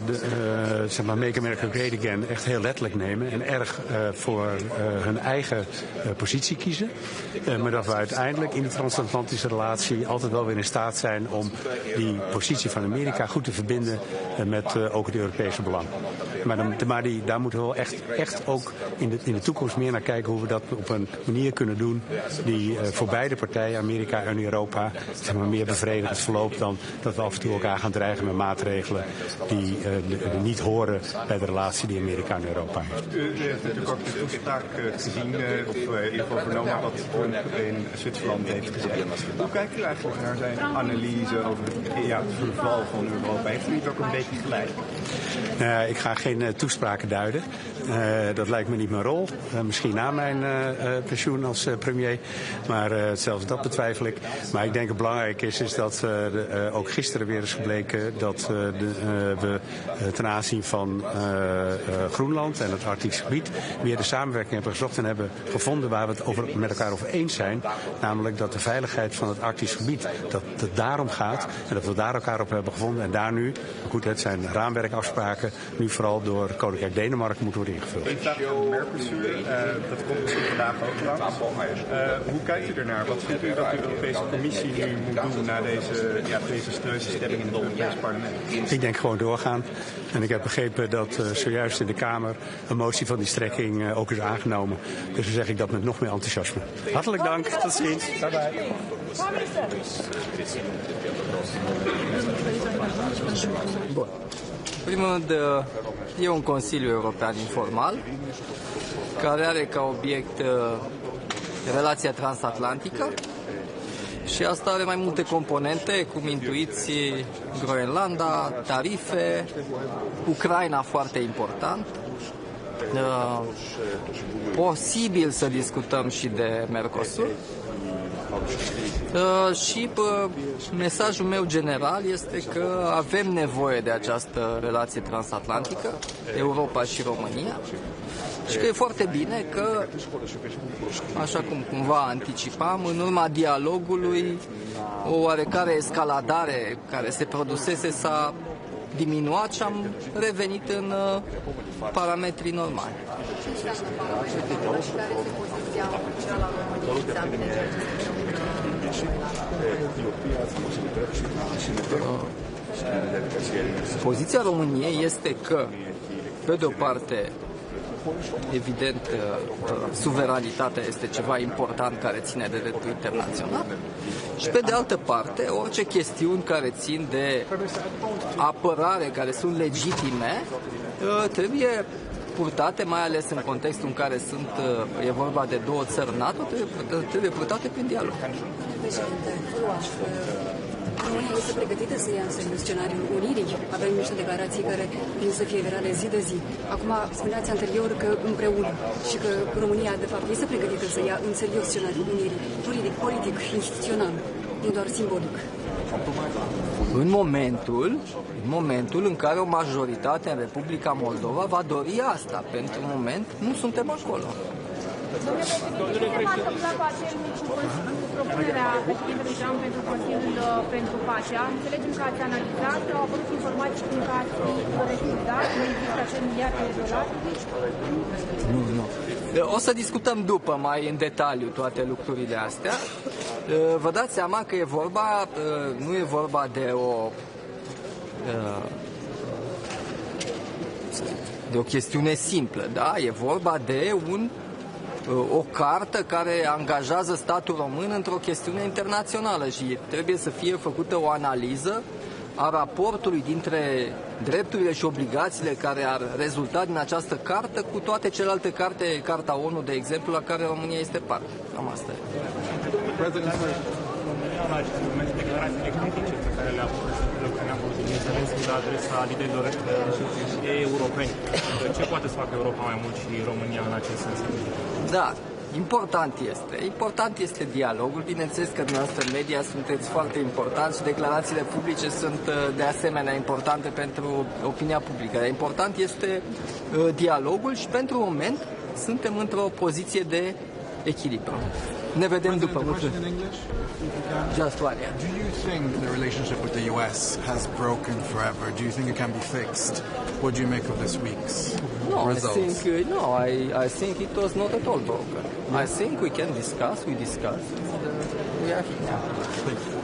S19: zeg maar Make America Great Again echt heel letterlijk nemen en erg voor hun eigen positie kiezen. Maar dat we uiteindelijk in de transatlantische relatie altijd wel weer in staat zijn om die positie van Amerika goed te verbinden met ook het Europese belang. Maar daar moeten we wel echt ook in de toekomst meer naar kijken hoe we dat op een manier kunnen doen die voor beide partijen, Amerika en Europa, zeg maar, meer bevredigend verloopt dan dat we af en toe elkaar gaan dreigen met maatregelen die niet horen bij de relatie die Amerika en Europa heeft.
S21: U heeft natuurlijk ook de toespraak gezien, of in ieder geval vernomen wat Trump in Zwitserland heeft gezegd. Hoe kijkt u eigenlijk naar zijn analyse over het verval van Europa? Heeft u niet ook een beetje gelijk?
S19: Ik ga geen toespraken duiden. Dat lijkt me niet mijn rol. Misschien na mijn pensioen als premier. Maar zelfs dat betwijfel ik. Maar ik denk het belangrijk is dat ook gisteren weer is gebleken dat we ten aanzien van Groenland en het Arktisch gebied weer de samenwerking hebben gezocht en hebben gevonden waar we het met elkaar over eens zijn. Namelijk dat de veiligheid van het Arktisch gebied, dat het daarom gaat en dat we daar elkaar op hebben gevonden. En daar nu, goed, het zijn raamwerkafspraken, nu vooral door Koninkrijk Denemarken moeten worden ingevuld.
S21: Een vraag van Mercosur, dat komt misschien vandaag ook langs. Hoe kijkt u ernaar? Wat vindt u dat de Europese Commissie nu moet doen na deze sneuze stemming in het Europees Parlement?
S19: Ik denk gewoon doorgaan. En ik heb begrepen dat zojuist in de Kamer een motie van die strekking ook is aangenomen. Dus dan zeg ik dat met nog meer enthousiasme. Hartelijk dank. Tot ziens. Bye bye.
S22: Bun. În primul rând, e un Consiliu European informal care are ca obiect relația transatlantică și asta are mai multe componente, cum intuiți, Groenlanda, tarife, Ucraina foarte important. Posibil să discutăm și de Mercosur. Și mesajul meu general este că avem nevoie de această relație transatlantică, Europa și România, și că e foarte bine că, așa cum cumva anticipam, în urma dialogului, o oarecare escaladare care se produsese s-a diminuat și am revenit în parametrii normali. Poziția României este că, pe de o parte, evident, suveranitatea este ceva important care ține de dreptul internațional și, pe de altă parte, orice chestiuni care țin de apărare, care sunt legitime, trebuie purtate, mai ales în contextul în care e vorba de două țări NATO, trebuie purtate prin dialog.
S23: România este pregătită să ia în serios scenariul unirii. Avem niște declarații care vin să fie virale zi de zi. Acum, spuneați anterior că împreună și că România, de fapt, este pregătită să ia în serios scenariul unirii. Juridic, politic, instituțional, nu doar simbolic.
S22: În momentul în care o majoritate în Republica Moldova va dori asta. Pentru moment nu suntem acolo.
S24: Domnule președinte, cum a întâmplat cu acel mic propunerea președintelui Trump pentru Consiliul pentru Pace? Înțelegem că ați analizat, au apărut informații cum că ați fi refuzat, nu există acel miliard de dolari?
S22: Nu. O să discutăm după mai în detaliu toate lucrurile astea. Vă dați seama că nu e vorba de o chestiune simplă, da? E vorba de o cartă care angajează statul român într-o chestiune internațională și trebuie să fie făcută o analiză a raportului dintre drepturile și obligațiile care ar rezulta din această carte cu toate celelalte carte, Carta ONU, de exemplu, la care România este parte. Cam asta e.
S1: Declarațiile critice pe care le-a făcut Zelenski la adresa liderilor europeni. Ce poate să facă Europa mai mult și România în acest sens?
S22: Da, important este dialogul. Bineînțeles că dumneavoastră în media sunteți foarte importanți și declarațiile publice sunt de asemenea importante pentru opinia publică. Dar important este dialogul și pentru moment suntem într-o poziție de echilibru. Ne vedem după. Just one, yeah.
S2: Do you think the relationship with the US has broken forever? Do you think it can be fixed? What do you make of this week's results?
S22: I think it was not at all broken. I think we can discuss, we are here now.
S2: Thank you.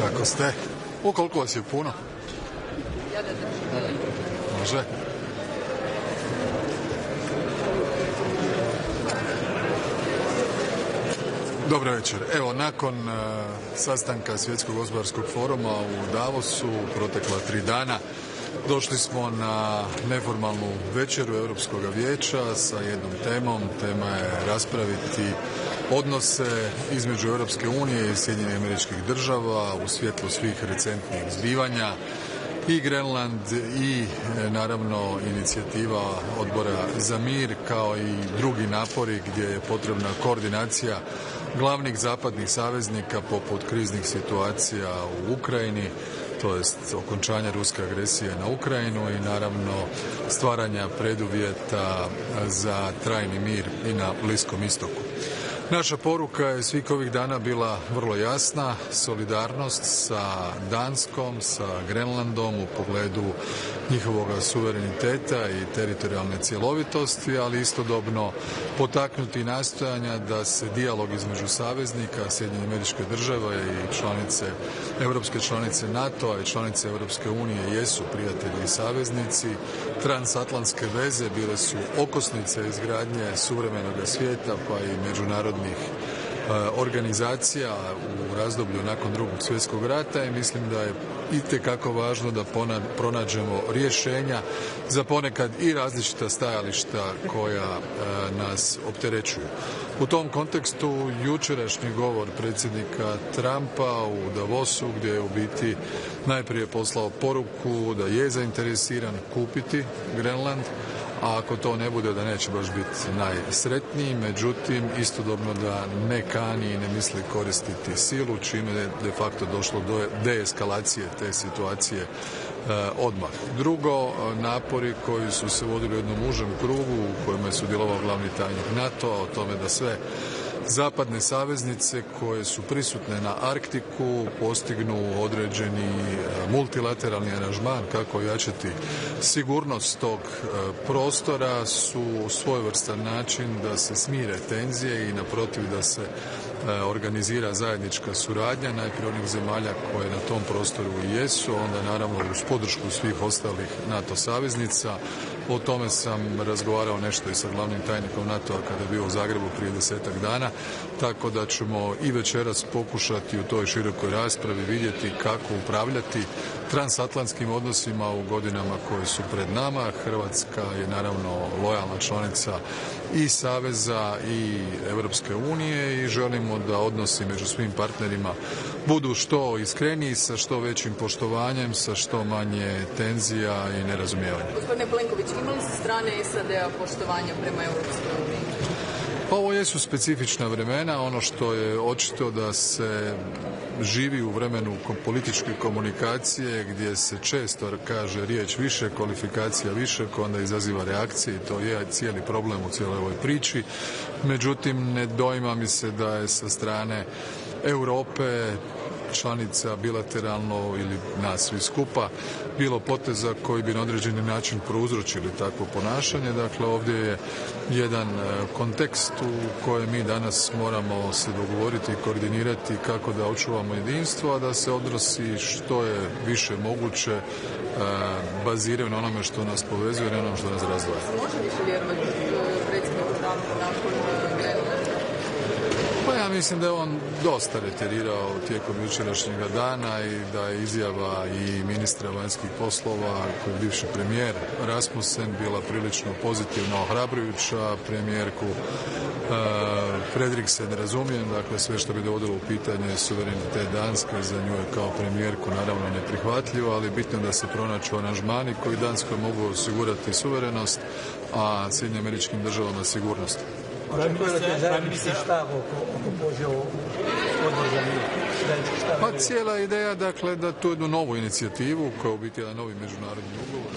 S2: Kako ste? Koliko vas je puno? Može? Dobro večer. Evo, nakon sastanka Svjetskog gospodarskog foruma u Davosu, protekla 3 dana, došli smo na neformalnu večeru Europskog vijeća sa jednom temom. Tema je raspraviti odnose između Europske unije i Sjedinjenih Američkih Država u svjetlu svih recentnih zbivanja i Grenland i naravno inicijativa Odbora za mir kao i drugi napori gdje je potrebna koordinacija glavnih zapadnih saveznika poput kriznih situacija u Ukrajini, to jest okončanja ruske agresije na Ukrajinu i naravno stvaranja preduvjeta za trajni mir i na Bliskom istoku. Naša poruka je svih ovih dana bila vrlo jasna, solidarnost sa Danskom, sa Grenlandom u pogledu njihovog suvereniteta i teritorijalne cjelovitosti, ali istodobno potaknuti nastojanja da se dijalog između saveznika, Sjedinjenih Američkih Država i europske članice NATO-a i članice Europske unije jesu prijatelji i saveznici. Transatlantske veze bile su okosnice izgradnje suvremenog svijeta pa i međunarodnih organizacija u razdoblju nakon Drugog svjetskog rata i mislim da je itekako važno da pronađemo rješenja za ponekad i različita stajališta koja nas opterećuju. U tom kontekstu jučerašnji govor predsjednika Trumpa u Davosu gdje je u biti najprije poslao poruku da je zainteresiran kupiti Grenland, a ako to ne bude da neće baš biti najsretniji, međutim istodobno da ne kani i ne misli koristiti silu, čime je de facto došlo do deeskalacije te situacije odmah. Drugo, napori koji su se vodili u jednom užem krugu u kojem je sudjelovao glavni tajnik NATO-a o tome da sve zapadne saveznice koje su prisutne na Arktiku postignu određeni multilateralni aranžman kako ojačati sigurnost tog prostora su svojevrstan način da se smire tenzije i naprotiv da se organizira zajednička suradnja najprije onih zemalja koje na tom prostoru i jesu, onda naravno uz podršku svih ostalih NATO saveznica. O tome sam razgovarao nešto i sa glavnim tajnikom NATO-a kada je bio u Zagrebu prije 10-ak dana, tako da ćemo i večeras pokušati u toj širokoj raspravi vidjeti kako upravljati transatlantskim odnosima u godinama koje su pred nama. Hrvatska je naravno lojalna članica i Saveza i Europske unije i želimo da odnosi među svim partnerima budu što iskreniji, sa što većim poštovanjem, sa što manje tenzija i nerazumijevanja.
S3: Gospodine Plenković, ima li sa strane SAD-a poštovanja prema Europskoj uniji?
S2: Ovo jesu specifična vremena, ono što je očito da se živi u vremenu političke komunikacije gdje se često kaže riječ više, kvalifikacija više, onda izaziva reakcije i to je cijeli problem u cijeloj ovoj priči. Međutim, ne doima mi se da je sa strane Europe, članica bilateralno ili nas svi skupa, bilo poteza koji bi na određeni način prouzročili takvo ponašanje. Dakle, ovdje je jedan kontekst u kojem mi danas moramo se dogovoriti i koordinirati kako da očuvamo jedinstvo, a da se odnosi što je više moguće baziraju na onome što nas povezuje i na onome što nas razdvaja.
S3: Može više vjerovati predsjedniku Trumpu nakon
S2: Pa ja mislim da je on dosta reterirao tijekom jučerašnjega dana i da je izjava i ministra vanjskih poslova koji je bivši premijer Rasmussen bila prilično pozitivno ohrabrujuća. Premijerku Frederiksen razumijem, dakle sve što bi dovodilo u pitanje suverenitet Danske za nju je kao premijerku naravno neprihvatljivo, ali bitno da se pronađu aranžmani koji Danskoj mogu osigurati suverenost, a Sjedinjenim Američkim Državama sigurnost. Pa cijela ideja, dakle, da tu jednu novu inicijativu koja u biti jedan novi međunarodni ugovor.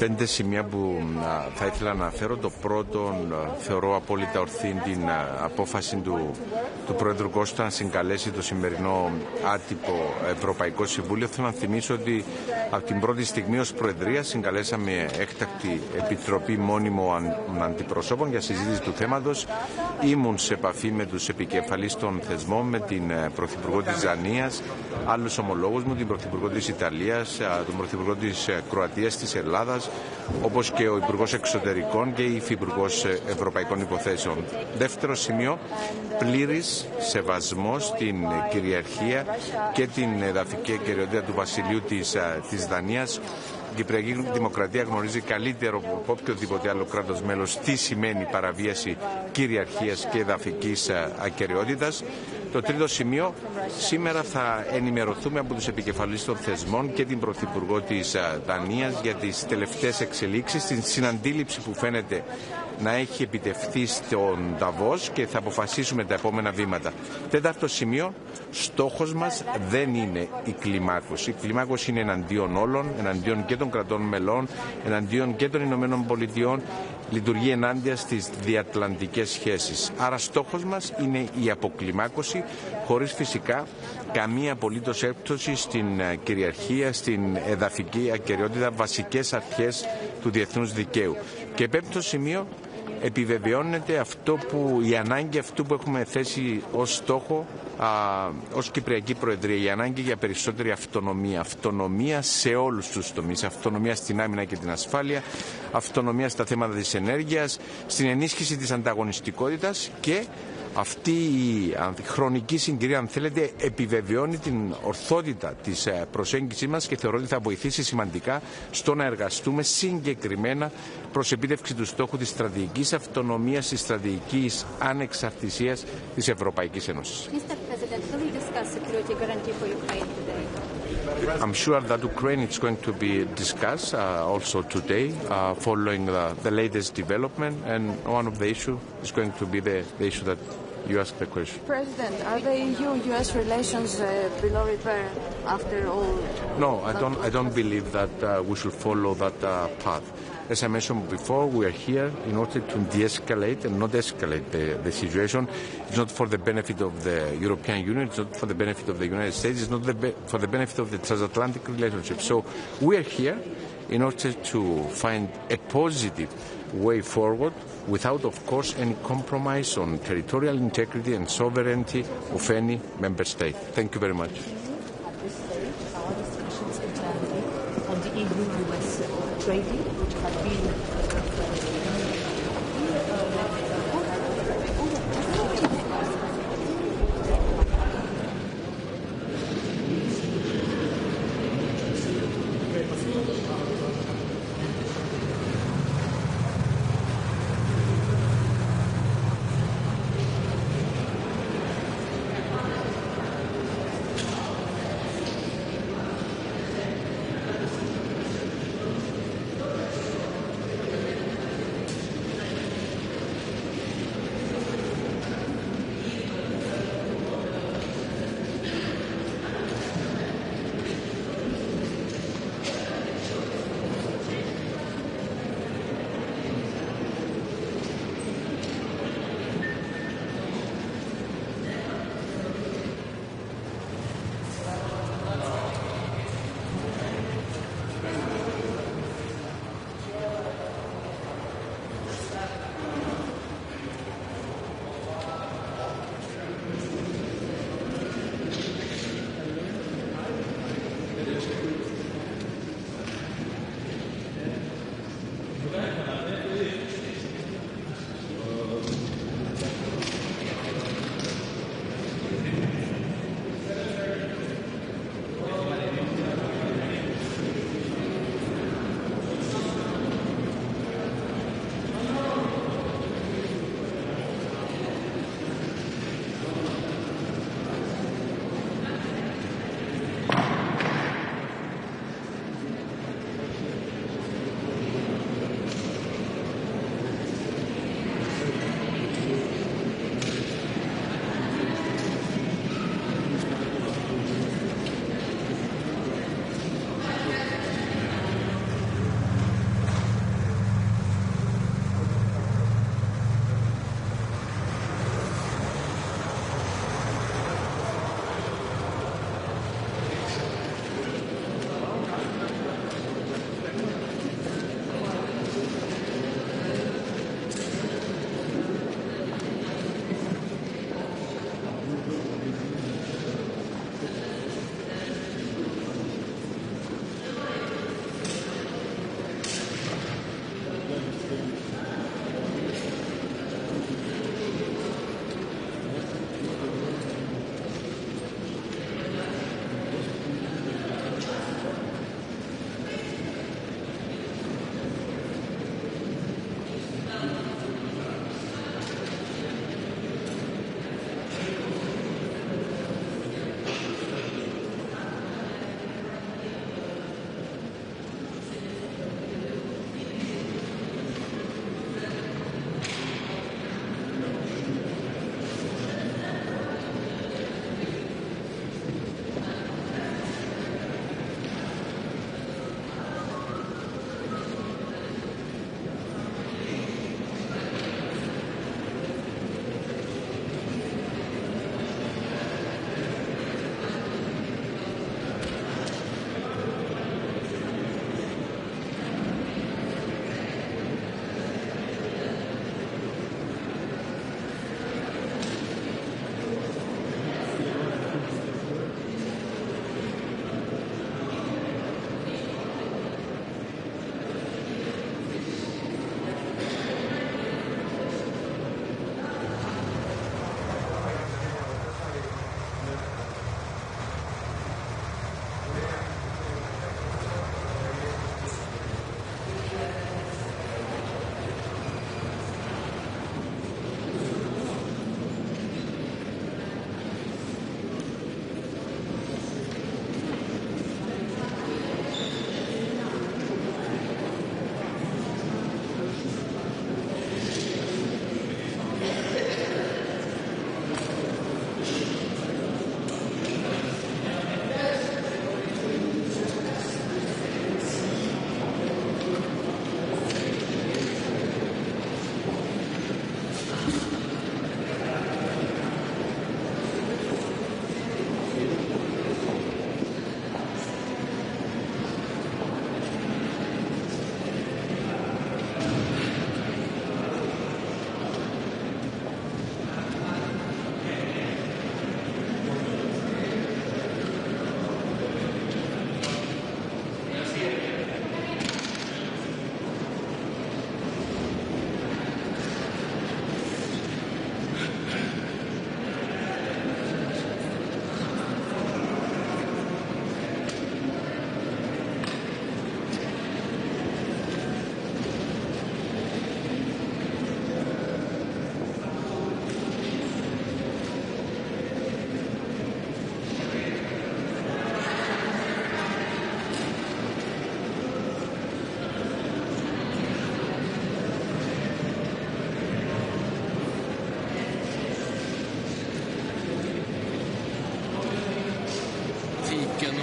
S5: Πέντε σημεία που θα ήθελα να αναφέρω. Το πρώτο, θεωρώ απόλυτα ορθή την απόφαση του Πρόεδρου Κώστα να συγκαλέσει το σημερινό άτυπο Ευρωπαϊκό Συμβούλιο. Θέλω να θυμίσω ότι από την πρώτη στιγμή ως Προεδρία συγκαλέσαμε έκτακτη επιτροπή μόνιμων αντιπροσώπων για συζήτηση του θέματος. Ήμουν σε επαφή με τους επικεφαλείς των θεσμών, με την Πρωθυπουργό της Δανίας, άλλους ομολόγους μου, την Πρωθυπουργό της Ιταλίας, τον Πρωθυπουργό της Κροατίας, της Ελλάδας, όπως και ο Υπουργός Εξωτερικών και η Υφυπουργός Ευρωπαϊκών Υποθέσεων. Δεύτερο σημείο, πλήρης σεβασμός στην κυριαρχία και την εδαφική κυριότητα του Βασιλείου της Δανίας. Η Κυπριακή Δημοκρατία γνωρίζει καλύτερο από οποιοδήποτε άλλο κράτος μέλος τι σημαίνει παραβίαση κυριαρχίας και εδαφικής ακεραιότητας. Το τρίτο σημείο, σήμερα θα ενημερωθούμε από τους επικεφαλείς των θεσμών και την Πρωθυπουργό της Δανίας για τις τελευταίες εξελίξεις, την συναντήληψη που φαίνεται να έχει επιτευχθεί στον Νταβός και θα αποφασίσουμε τα επόμενα βήματα. Τέταρτο σημείο, στόχος μας δεν είναι η κλιμάκωση. Η κλιμάκωση είναι εναντίον όλων, εναντίον και των κρατών μελών, εναντίον και των Ηνωμένων Πολιτειών, λειτουργεί ενάντια στις διατλαντικές σχέσεις. Άρα στόχος μας είναι η αποκλιμάκωση, χωρίς φυσικά καμία απολύτως έπτωση στην κυριαρχία, στην εδαφική ακεραιότητα, βασικές αρχές του διεθνούς δικαίου. Και πέμπτο σημείο, επιβεβαιώνεται η ανάγκη αυτού που έχουμε θέσει ως στόχο ως Κυπριακή Προεδρία, η ανάγκη για περισσότερη αυτονομία. Αυτονομία σε όλους τους τομείς. Αυτονομία στην άμυνα και την ασφάλεια, αυτονομία στα θέματα της ενέργειας, στην ενίσχυση της ανταγωνιστικότητας και Αυτή η χρονική συγκυρία, αν θέλετε, επιβεβαιώνει την ορθότητα της προσέγγισης μας και θεωρώ ότι θα βοηθήσει σημαντικά στο να εργαστούμε συγκεκριμένα προς επίτευξη του στόχου της στρατηγικής αυτονομίας, της στρατηγικής ανεξαρτησίας της Ευρωπαϊκής Ένωσης. I'm sure that Ukraine is going to be discussed also today, following the latest development, and one of the issues is going to be the issue that you asked the question.
S6: President, are the EU-US relations below repair after all?
S5: No, I don't believe that we should follow that path. As I mentioned before, we are here in order to de-escalate and not escalate the situation. It's not for the benefit of the European Union, it's not for the benefit of the United States, it's not for the benefit of the transatlantic relationship. So we are here in order to find a positive way forward without, of course, any compromise on territorial integrity and sovereignty of any member state. Thank you very much.
S10: On the EU-US trading, which had been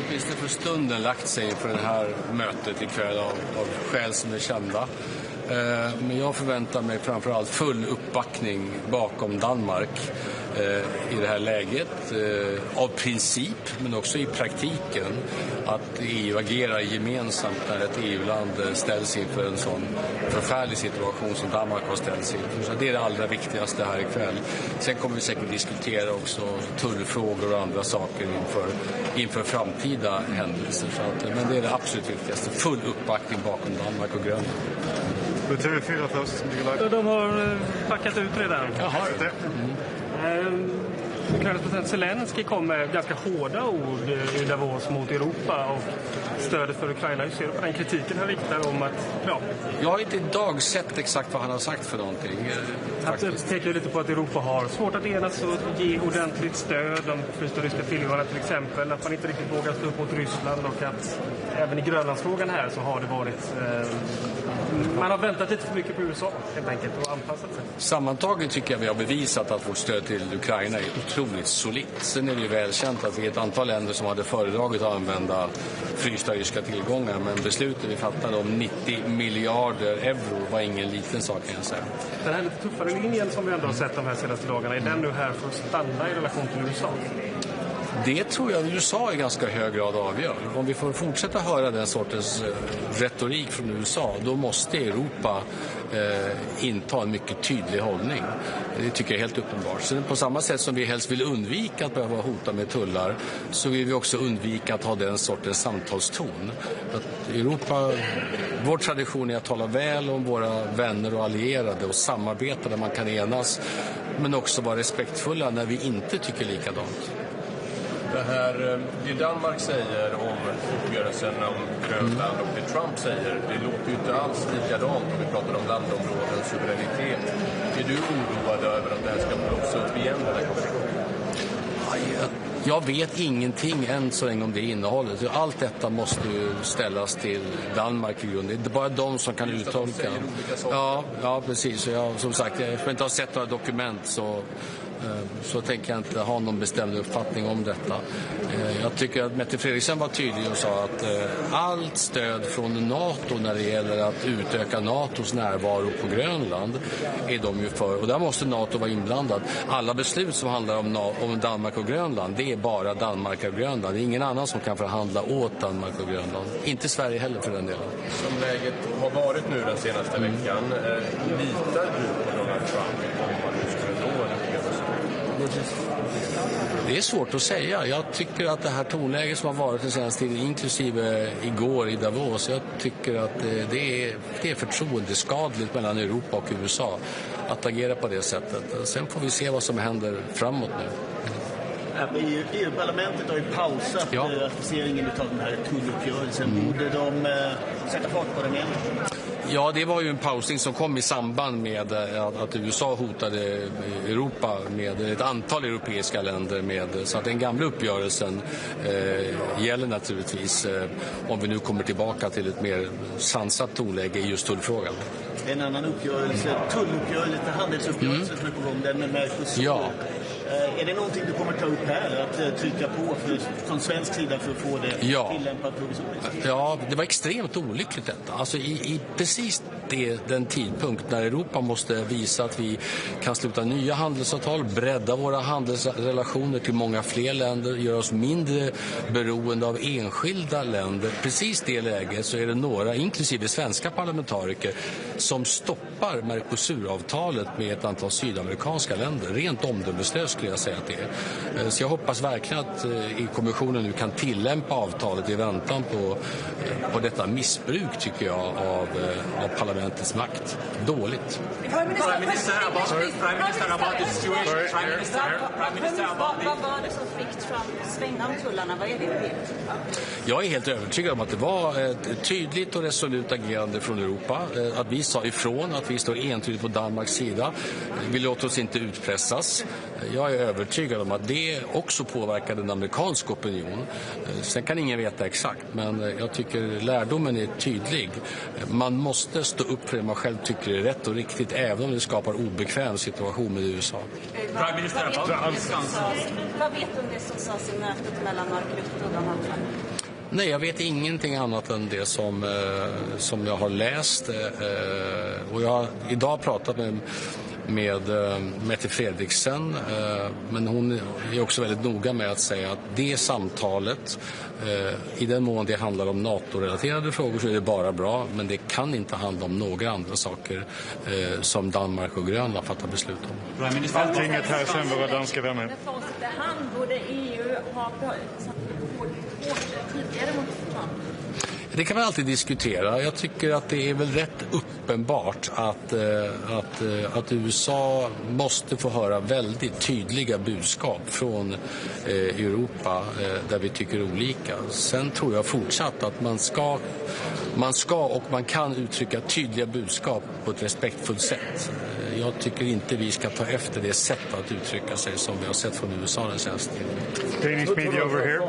S4: åtminstone för stunden lagt sig inför det här mötet ikväll av skäl som är kända. Men jag förväntar mig framförallt full uppbackning bakom Danmark i det här läget. Av princip, men också i praktiken. Att EU agerar gemensamt när ett EU-land ställs inför en sån förfärlig situation som Danmark har ställts inför. Så det är det allra viktigaste här ikväll. Sen kommer vi säkert diskutera också tullfrågor och andra saker inför framtida händelser. Så att, men det är det absolut viktigaste. Full uppbackning bakom Danmark och Grönland.
S21: TV4 först.
S11: De har packat ut redan.
S4: Jaha.
S11: Ukrainas president Zelensky kom med ganska hårda ord i Davos mot Europa och stödet för Ukraina. Hur ser du på den kritiken han riktar om att... Ja.
S4: Jag har inte idag sett exakt vad han har sagt för någonting.
S11: Det pekar lite på att Europa har svårt att enas och ge ordentligt stöd. De frysta ryska tillgångarna till exempel. Att man inte riktigt vågar stå upp mot Ryssland och att även i Grönlandsfrågan här så har det varit... Man har väntat lite för mycket på USA helt enkelt och anpassat sig.
S4: Sammantaget tycker jag vi har bevisat att vårt stöd till Ukraina är otroligt solitt. Sen är det ju välkänt att vi är ett antal länder som hade föredragit att använda frysta ryska tillgångar. Men beslutet vi fattade om 90 miljarder euro var ingen liten sak kan jag säga.
S11: Den här lite tuffare linjen som vi ändå har sett de här senaste dagarna, är den nu här för att stanna i relation till USA?
S4: Det tror jag USA i ganska hög grad avgör. Om vi får fortsätta höra den sortens retorik från USA, då måste Europa inta en mycket tydlig hållning. Det tycker jag är helt uppenbart. Så på samma sätt som vi helst vill undvika att behöva hota med tullar, så vill vi också undvika att ha den sortens samtalston. Att Europa, vår tradition är att tala väl om våra vänner och allierade och samarbeta där man kan enas, men också vara respektfulla när vi inte tycker likadant.
S12: Det Danmark säger om uppgörelsen om Grönland och det Trump säger, det låter ju inte alls likadant om vi pratar om landområden, suveränitet. Är du oroad över att det här ska blossa upp igen, den här konflikten?
S4: Jag vet ingenting än så länge om det innehållet. Allt detta måste ju ställas till Danmark i grunden. Det är bara de som kan uttolka. Ja, precis. Som sagt, jag inte har sett några dokument så tänker jag inte ha någon bestämd uppfattning om detta. Jag tycker att Mette Frederiksen var tydlig och sa att allt stöd från NATO när det gäller att utöka NATOs närvaro på Grönland är de ju för. Och där måste NATO vara inblandad. Alla beslut som handlar om Danmark och Grönland, det är bara Danmark och Grönland. Det är ingen annan som kan förhandla åt Danmark och Grönland. Inte Sverige heller för den delen.
S12: Som läget har varit nu den senaste veckan, litar du på Donald Trump om man nu skulle nå en uppgörelse?
S4: Det är svårt att säga. Jag tycker att det här tonläget som har varit den senaste tiden, inklusive igår i Davos, jag tycker att det är förtroendeskadligt mellan Europa och USA att agera på det sättet. Sen får vi se vad som händer framåt nu.
S13: EU-parlamentet har ju pausat ratificeringen av den här tulluppgörelsen. Borde de sätta fart på den igen?
S4: Ja, det var ju en pausning som kom i samband med att USA hotade Europa med ett antal europeiska länder. Så att den gamla uppgörelsen gäller naturligtvis om vi nu kommer tillbaka till ett mer sansat tonläge i just tullfrågan.
S13: En annan uppgörelse, tulluppgörelse, handelsuppgörelse som är på gång, den med Mercosur.
S4: Ja.
S13: Är det någonting du kommer ta upp här, att trycka på från svensk sida för att få det tillämpat provisoriskt?
S4: Ja, det var extremt olyckligt detta. Alltså i precis den tidpunkt när Europa måste visa att vi kan sluta nya handelsavtal, bredda våra handelsrelationer till många fler länder, göra oss mindre beroende av enskilda länder. Precis det läget så är det några, inklusive svenska parlamentariker, som stoppar Mercosur-avtalet med ett antal sydamerikanska länder. Rent omdömeslöst skulle jag säga att det är. Så jag hoppas verkligen att kommissionen nu kan tillämpa avtalet i väntan på detta missbruk, tycker jag, av parlamentets makt. Dåligt.
S25: Vad var det som fick Trump svänga om tullarna? Vad är det?
S4: Jag är helt övertygad om att det var ett tydligt och resolut agerande från Europa. Att vi sa ifrån, att vi står entydigt på Danmarks sida. Vi låter oss inte utpressas. Jag är övertygad om att det också påverkar den amerikanska opinion. Sen kan ingen veta exakt, men jag tycker lärdomen är tydlig. Man måste stå upp för det man själv tycker är rätt och riktigt, även om det skapar obekväm situation med USA.
S25: Vad vet du om det som sades i mötet mellan Mark Rutte och Donald Trump?
S4: Nej, jag vet ingenting annat än det som jag har läst. Och jag har idag pratat med Mette Fredriksen, men hon är också väldigt noga med att säga att det samtalet, i den mån det handlar om NATO-relaterade frågor så är det bara bra, men det kan inte handla om några andra saker som Danmark och Grönland fattar beslut om.
S21: Alltinget här sen våra danska vänner.
S24: Han borde EU ha tidigare mot Trump.
S4: Det kan man alltid diskutera. Jag tycker att det är väl rätt uppenbart att USA måste få höra väldigt tydliga budskap från Europa där vi tycker olika. Sen tror jag fortsatt att man ska och man kan uttrycka tydliga budskap på ett respektfullt sätt. Jag tycker inte vi ska ta efter det sätt att uttrycka sig som vi har sett från USA den senaste tiden.
S21: Danish media over here.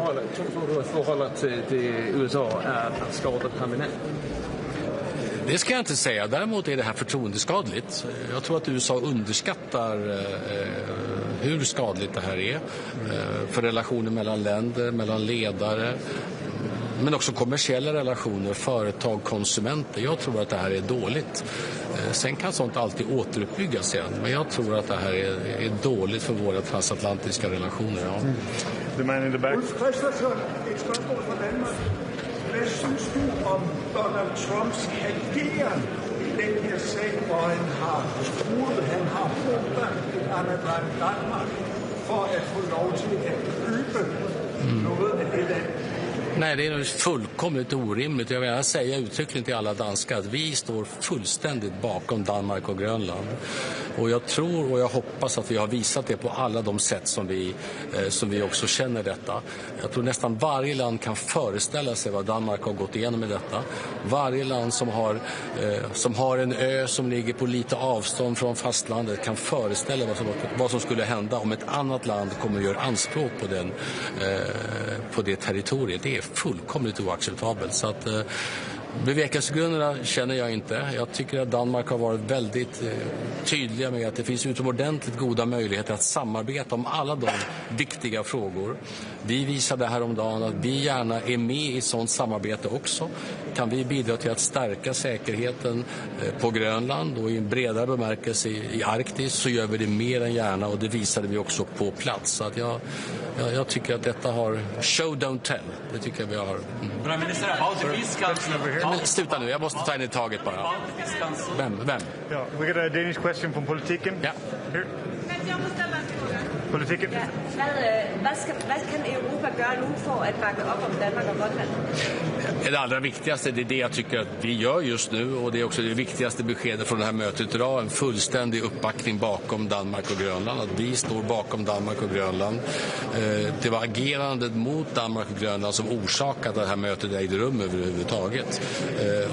S17: Förhållandet till USA är skadat permanent.
S4: Det ska jag inte säga. Däremot är det här förtroendeskadligt. Jag tror att USA underskattar hur skadligt det här är för relationer mellan länder, mellan ledare, men också kommersiella relationer, företag, konsumenter. Jag tror att det här är dåligt. Sen kan sånt alltid återuppbyggas igen, men jag tror att det här är dåligt för våra transatlantiska relationer. Ja.
S21: The man in the back.
S7: Hvad synes du om Donald Trumps ageren i den her sag, hvor han har hovedet et andet land Danmark for at få lov til at købe noget af det land?
S4: Nej, det är fullkomligt orimligt. Jag vill säga uttryckligen till alla danskar att vi står fullständigt bakom Danmark och Grönland. Och jag tror och jag hoppas att vi har visat det på alla de sätt som vi också känner detta. Jag tror nästan varje land kan föreställa sig vad Danmark har gått igenom med detta. Varje land som har en ö som ligger på lite avstånd från fastlandet kan föreställa vad som skulle hända om ett annat land kommer att göra anspråk på det territoriet. Det är fullkomligt oacceptabelt. Så att bevekelsegrunderna känner jag inte. Jag tycker att Danmark har varit väldigt tydliga med att det finns utomordentligt goda möjligheter att samarbeta om alla de viktiga frågor. Vi visade häromdagen att vi gärna är med i sådant samarbete också. Kan vi bidra till att stärka säkerheten på Grönland och i en bredare bemärkelse i Arktis, så gör vi det mer än gärna, och det visade vi också på plats. Så att jag tycker att detta har show don't tell. Det tycker jag vi har. Men sluta nu, jag måste ta in i taget bara. Vem?
S21: Ja, we got a Danish question from Politiken.
S4: Ja.
S21: Here. Politiken.
S24: Vad kan Europa göra nu för att backa upp om Danmark och Grönland?
S4: Det allra viktigaste, det är det jag tycker att vi gör just nu, och det är också det viktigaste beskedet från det här mötet idag, en fullständig uppbackning bakom Danmark och Grönland, att vi står bakom Danmark och Grönland. Det var agerandet mot Danmark och Grönland som orsakade att det här mötet ägde rum överhuvudtaget,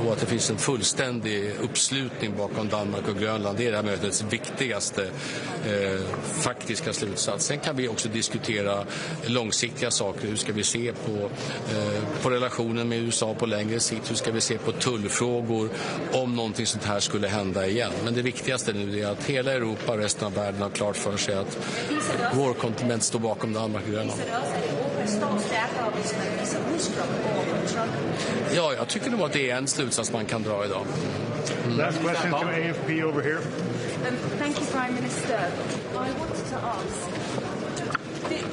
S4: och att det finns en fullständig uppslutning bakom Danmark och Grönland, det är det här mötets viktigaste faktiska slutsats. Sen kan vi också diskutera långsiktiga saker. Hur ska vi se på relationen med USA på längre sikt? Hur ska vi se på tullfrågor om någonting sånt här skulle hända igen? Men det viktigaste nu är att hela Europa och resten av världen har klart för sig att vår kontinent står bakom Danmark och Grönland. Ja, jag tycker nog att det är en slutsats man kan dra idag.
S21: Last question to AFP over here.
S24: Thank you, Prime Minister. I wanted to ask,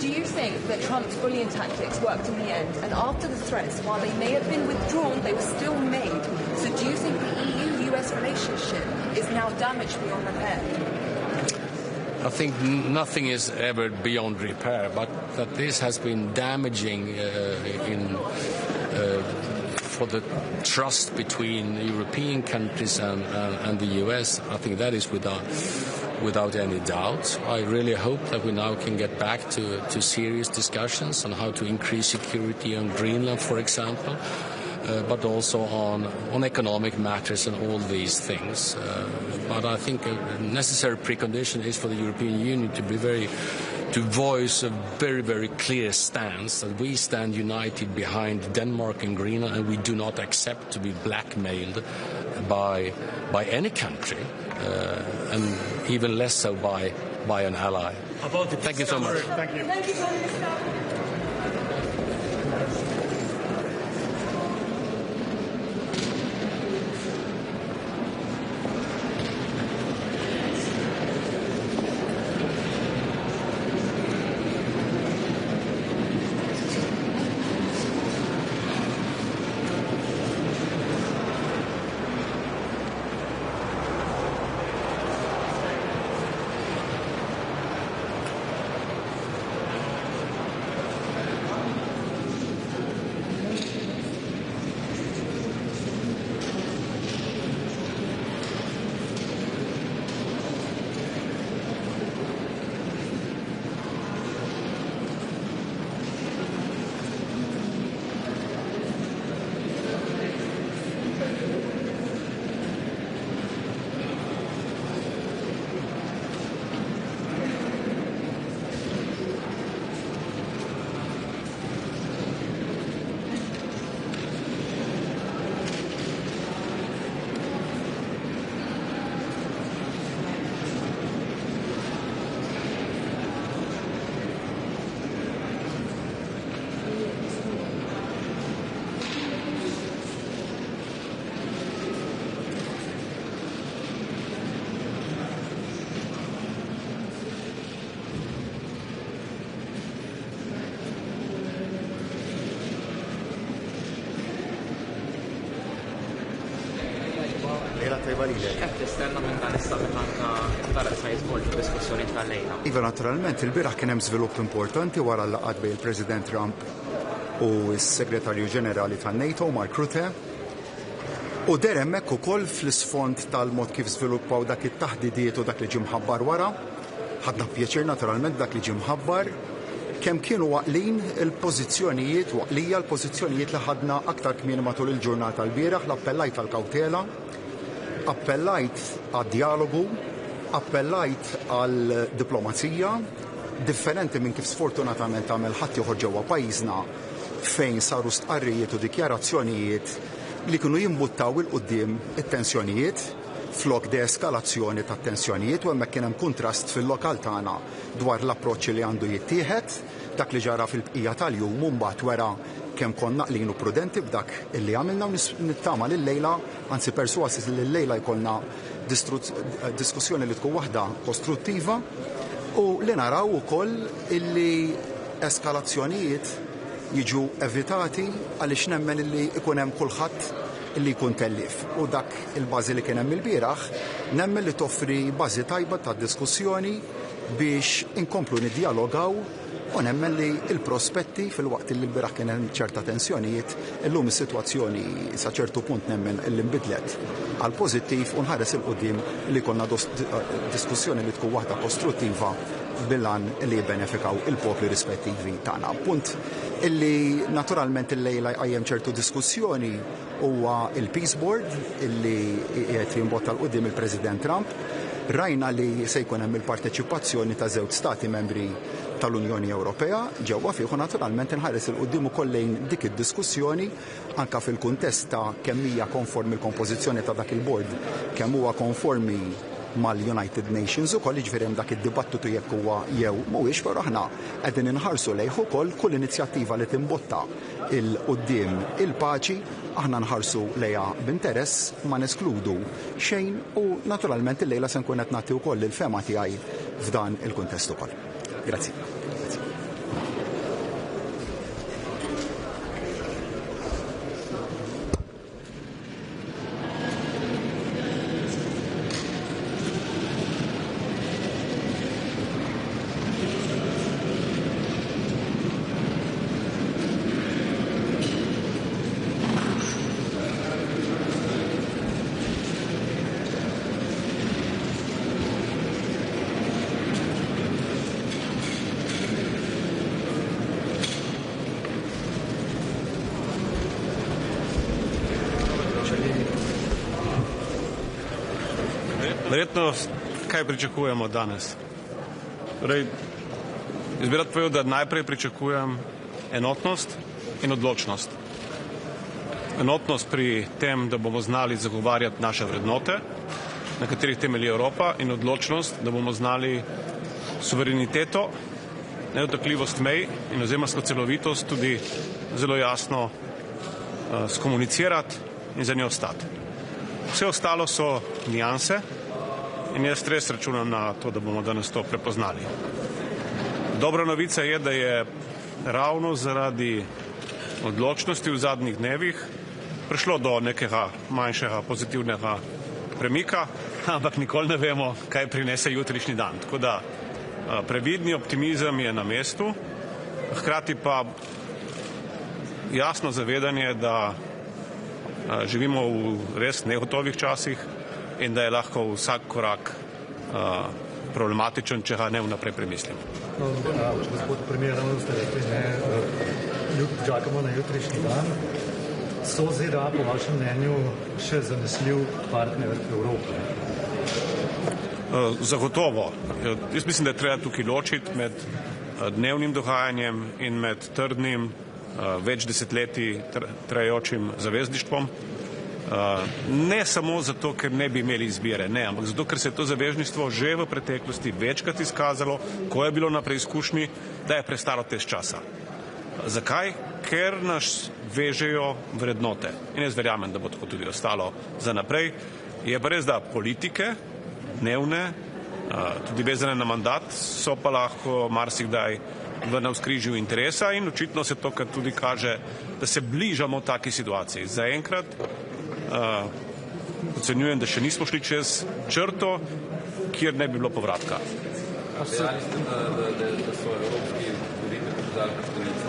S24: do you think that Trump's bullying tactics worked in the end? And after the threats, while they may have been withdrawn, they were still made. So do you think the EU-US relationship is now damaged beyond repair?
S4: I think nothing is ever beyond repair, but that this has been damaging for the trust between European countries and the US. I think that is without any doubt. I really hope that we now can get back to serious discussions on how to increase security on Greenland, for example, but also on economic matters and all these things. But I think a necessary precondition is for the European Union to voice a very, very clear stance that we stand united behind Denmark and Greenland, and we do not accept to be blackmailed by any country, and even less so by an ally. Thank you so much.
S21: Thank you.
S24: Thank you, Prime Minister.
S21: lejla tajba lilek.
S8: Qed tistenna minn dan is-summit anke tara se jiżvolġu diskussjoni tal-lejla.
S21: Iva, naturalment, il-bieraħ kien hemm żvilupp importanti wara l-laqgħat bejn il-President Trump u s-Segretarju Ġenerali tan-NATO Mark Rutte. U der hemmhekk ukoll fl-isfond tal-mod kif żviluppaw dak it-taħdidiet u dak li ġie mħabbar wara. Ħadna pjaċir naturalment dak li ġie mħabbar kemm kienu waqlin il-pożizzjonijiet waqlija l-pożizzjonijiet li ħadna aktar kmieni matul il-ġurnata l-bieraħ, l-appellajt għall-kawtela, appellajt għad-dialogu, appellajt għall-diplomazija, differenti minn kif sfortunatament għamel ħadd joħorġ ġewwa pajjiżna fejn saru stqarrijiet u dikjarazzjonijiet li kienu jimbuttaw il-qudiem it-tensjonijiet flok deeskalazzjoni tat-tensjonijiet u hemmhekk kien hemm kuntrast fil-lokal tagħna dwar l-approċċ li għandu jittieħed, dak li ġara fil-bqija tal-jum u mbagħad wara kemm konna qlin u prudenti b'dak illi għamilna u nittama lil-lejla, anzi perswasi li l-lejla jkollna diskussjoni li tkun waħda kostruttiva u li naraw ukoll illi eskalazzjonijiet jiġu evitati għaliex nemmen illi ikun hemm kulħadd illi jkun tellif. U dak il-bażi li kien hemm il-bieraħ nemmen li toffri bażi tajba ta' diskussjoni biex inkomplu niddialogaw u nemmen li il-prospetti fil-waqt li l-bieraħ kien hemm ċerta tensjonijiet illum is-sitwazzjoni sa ċertu punt nemmen illi nbidlet għal pożittiv u nħares il-qudiem li konna diskussjoni li tkun waħda kostruttiva bilan li jibbenefikaw il-popli rispettivi tagħna. Punt illi naturalment il-lejla jqajjem ċertu diskussjoni huwa il-Peace Board illi qed jinbotta l-qudiem il-President Trump. Rajna li se jkun hemm il-parteċipazzjoni ta' żewġ stati membri tal-Unjoni Ewropea ġewwa fih u naturalment inħares il-qudiem ukoll lejn dik id-diskussjoni anke fil-kuntest ta' kemm hija konformi l-kompożizzjoni ta' dak il-bord, kemm huwa konformi mal-United Nations ukoll jiġifieri hemm dak id-dibattitu jekk huwa jew mhuwiex, però aħna qegħdin inħarsu lejh ukoll kull inizjattiva li timbotta il-qudiem il-paċi aħna nħarsu lejha b'interess ma neskludu xejn u naturalment illejla se nkun qed nagħti wkoll il-fema tiegħi f'dan il-kuntest ukoll. Grazzi.
S9: Verjetno, kaj pričakujemo danes? Torej, jaz bi rad povedal, da najprej pričakujem enotnost in odločnost. Enotnost pri tem, da bomo znali zagovarjati naše vrednote, na katerih temelji Evropa, in odločnost, da bomo znali suvereniteto, nedotakljivost mej in ozemljsko celovitost tudi zelo jasno skomunicirati in za njo ostati. Vse ostalo so nijanse in jaz res računam na to, da bomo danes to prepoznali. Dobra novica je, da je ravno zaradi odločnosti v zadnjih dnevih prišlo do nekega manjšega pozitivnega premika, ampak nikoli ne vemo, kaj prinese jutrišnji dan. Tako da previdni optimizem je na mestu, hkrati pa jasno zavedanje, da živimo v res negotovih časih in da je lahko vsak korak problematičen, če ga ne vnaprej premislimo.
S14: Gospod premijer, ravno ste rekli, čakamo na jutrišnji dan. So ZDA po vašem mnenju še zanesljiv partner Evrope?
S9: Zagotovo. Jaz mislim, da je treba tukaj ločiti med dnevnim dogajanjem in med trdnim, več desetletij trajajočim zavezništvom. Ne samo zato, ker ne bi imeli izbire, ne, ampak zato, ker se je to zavezništvo že v preteklosti večkrat izkazalo, ko je bilo na preizkušnji, da je prestalo test časa. Zakaj? Ker nas vežejo vrednote. In jaz verjamem, da bo tako tudi ostalo za naprej. Je pa res, da politike, dnevne, tudi vezane na mandat, so pa lahko marsikdaj v navzkrižju interesa in očitno se to tudi kaže, da se bližamo taki situaciji. Zaenkrat ocenjujem, da še nismo šli čez črto, kjer ne bi bilo povratka.
S15: Dejali ste, da so evropski voditelji pokazali prestolnico.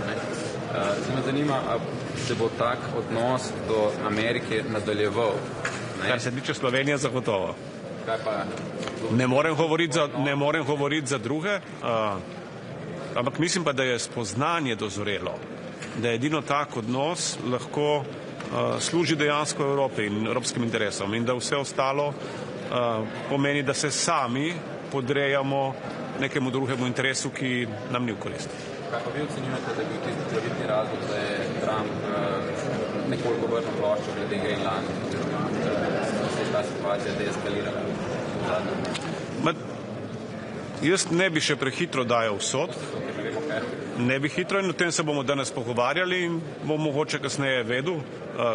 S15: Se me zanima, ali se bo tak odnos do Amerike nadaljeval?
S9: Kar se tiče Slovenije, zagotovo.
S15: Kaj pa?
S9: Ne morem govoriti za druge, ampak mislim pa, da je spoznanje dozorelo, da je edino tak odnos lahko služi dejansko Evropi in evropskim interesom in da vse ostalo pomeni, da se sami podrejamo nekemu drugemu interesu, ki nam ni v korist.
S15: Kaj pa vi ocenjujete, da je bil tisti poglavitni razlog, da je Trump nekoliko vrnil ploščo glede Grenlandije, oziroma da se je ta situacija deeskalirala?
S9: Jaz ne bi še prehitro dajal sodb, ne bi hitro in o tem se bomo danes pogovarjali in bom mogoče kasneje vedel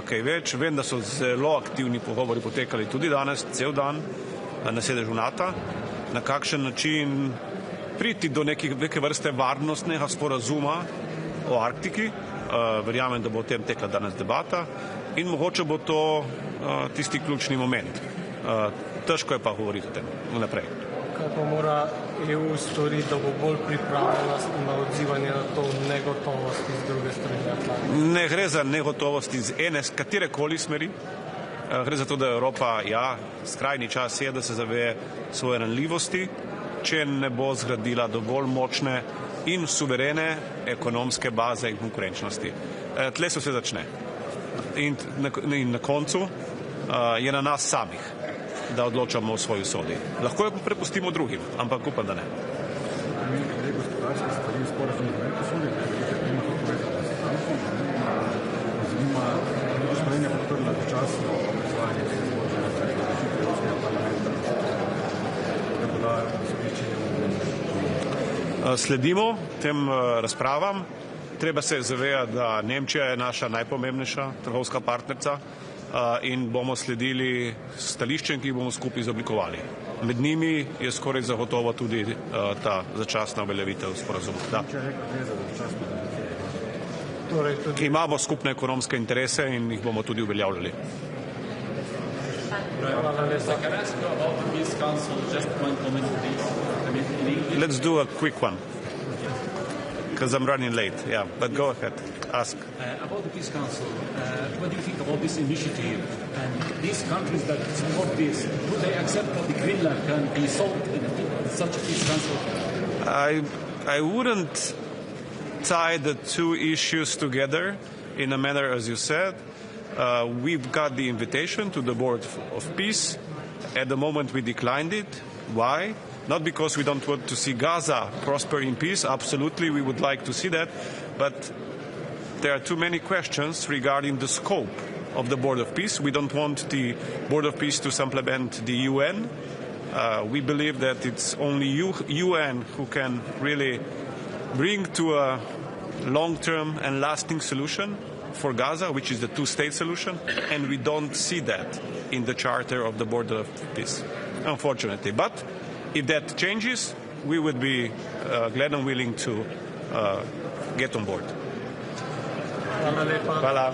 S9: kaj več. Vem, da so zelo aktivni pogovori potekali tudi danes, cel dan na sedežu NATO, na kakšen način priti do neke vrste varnostnega sporazuma o Arktiki. Verjamem, da bo o tem tekla danes debata in mogoče bo to tisti ključni moment. Težko je pa govoriti o tem vnaprej.
S11: Kaj pa mora EU storiti, da bo bolj pripravljena na odzivanje na to negotovost iz druge strani Atlantika?
S9: Ne gre za negotovost iz katerekoli smeri. Gre za to, da Evropa, skrajni čas je, da se zave svoje ranljivosti, če ne bo zgradila dovolj močne in suverene ekonomske baze in konkurenčnosti. Tle se vse začne. In na koncu je na nas samih, da odločamo o svoji usodi. Lahko jo prepustimo drugim, ampak upam, da ne. Sledimo tem razpravam. Treba se zavedati, da Nemčija je naša najpomembnejša trgovska partnerca in bomo sledili stališčem, ki jih bomo skupaj izoblikovali. Med njimi je skoraj zagotovo tudi ta začasna uveljavitev sporazuma. Imamo skupne ekonomske interese in jih bomo tudi uveljavljali. Let's do a quick one, because I'm running late. Yeah, but go ahead. Ask.
S16: About the Peace Council, what do you think about this initiative? And these countries that support this, would they accept that the Greenland can be solved in such a Peace Council?
S9: I wouldn't tie the two issues together in a manner as you said. We've got the invitation to the Board of Peace. At the moment we declined it. Why? Not because we don't want to see Gaza prosper in peace. Absolutely, we would like to see that. But there are too many questions regarding the scope of the Board of Peace. We don't want the Board of Peace to supplement the UN. We believe that it's only UN who can really bring to a long-term and lasting solution for Gaza, which is the two-state solution, and we don't see that in the charter of the Board of Peace, unfortunately. But if that changes, we would be glad and willing to get on board. Hvala.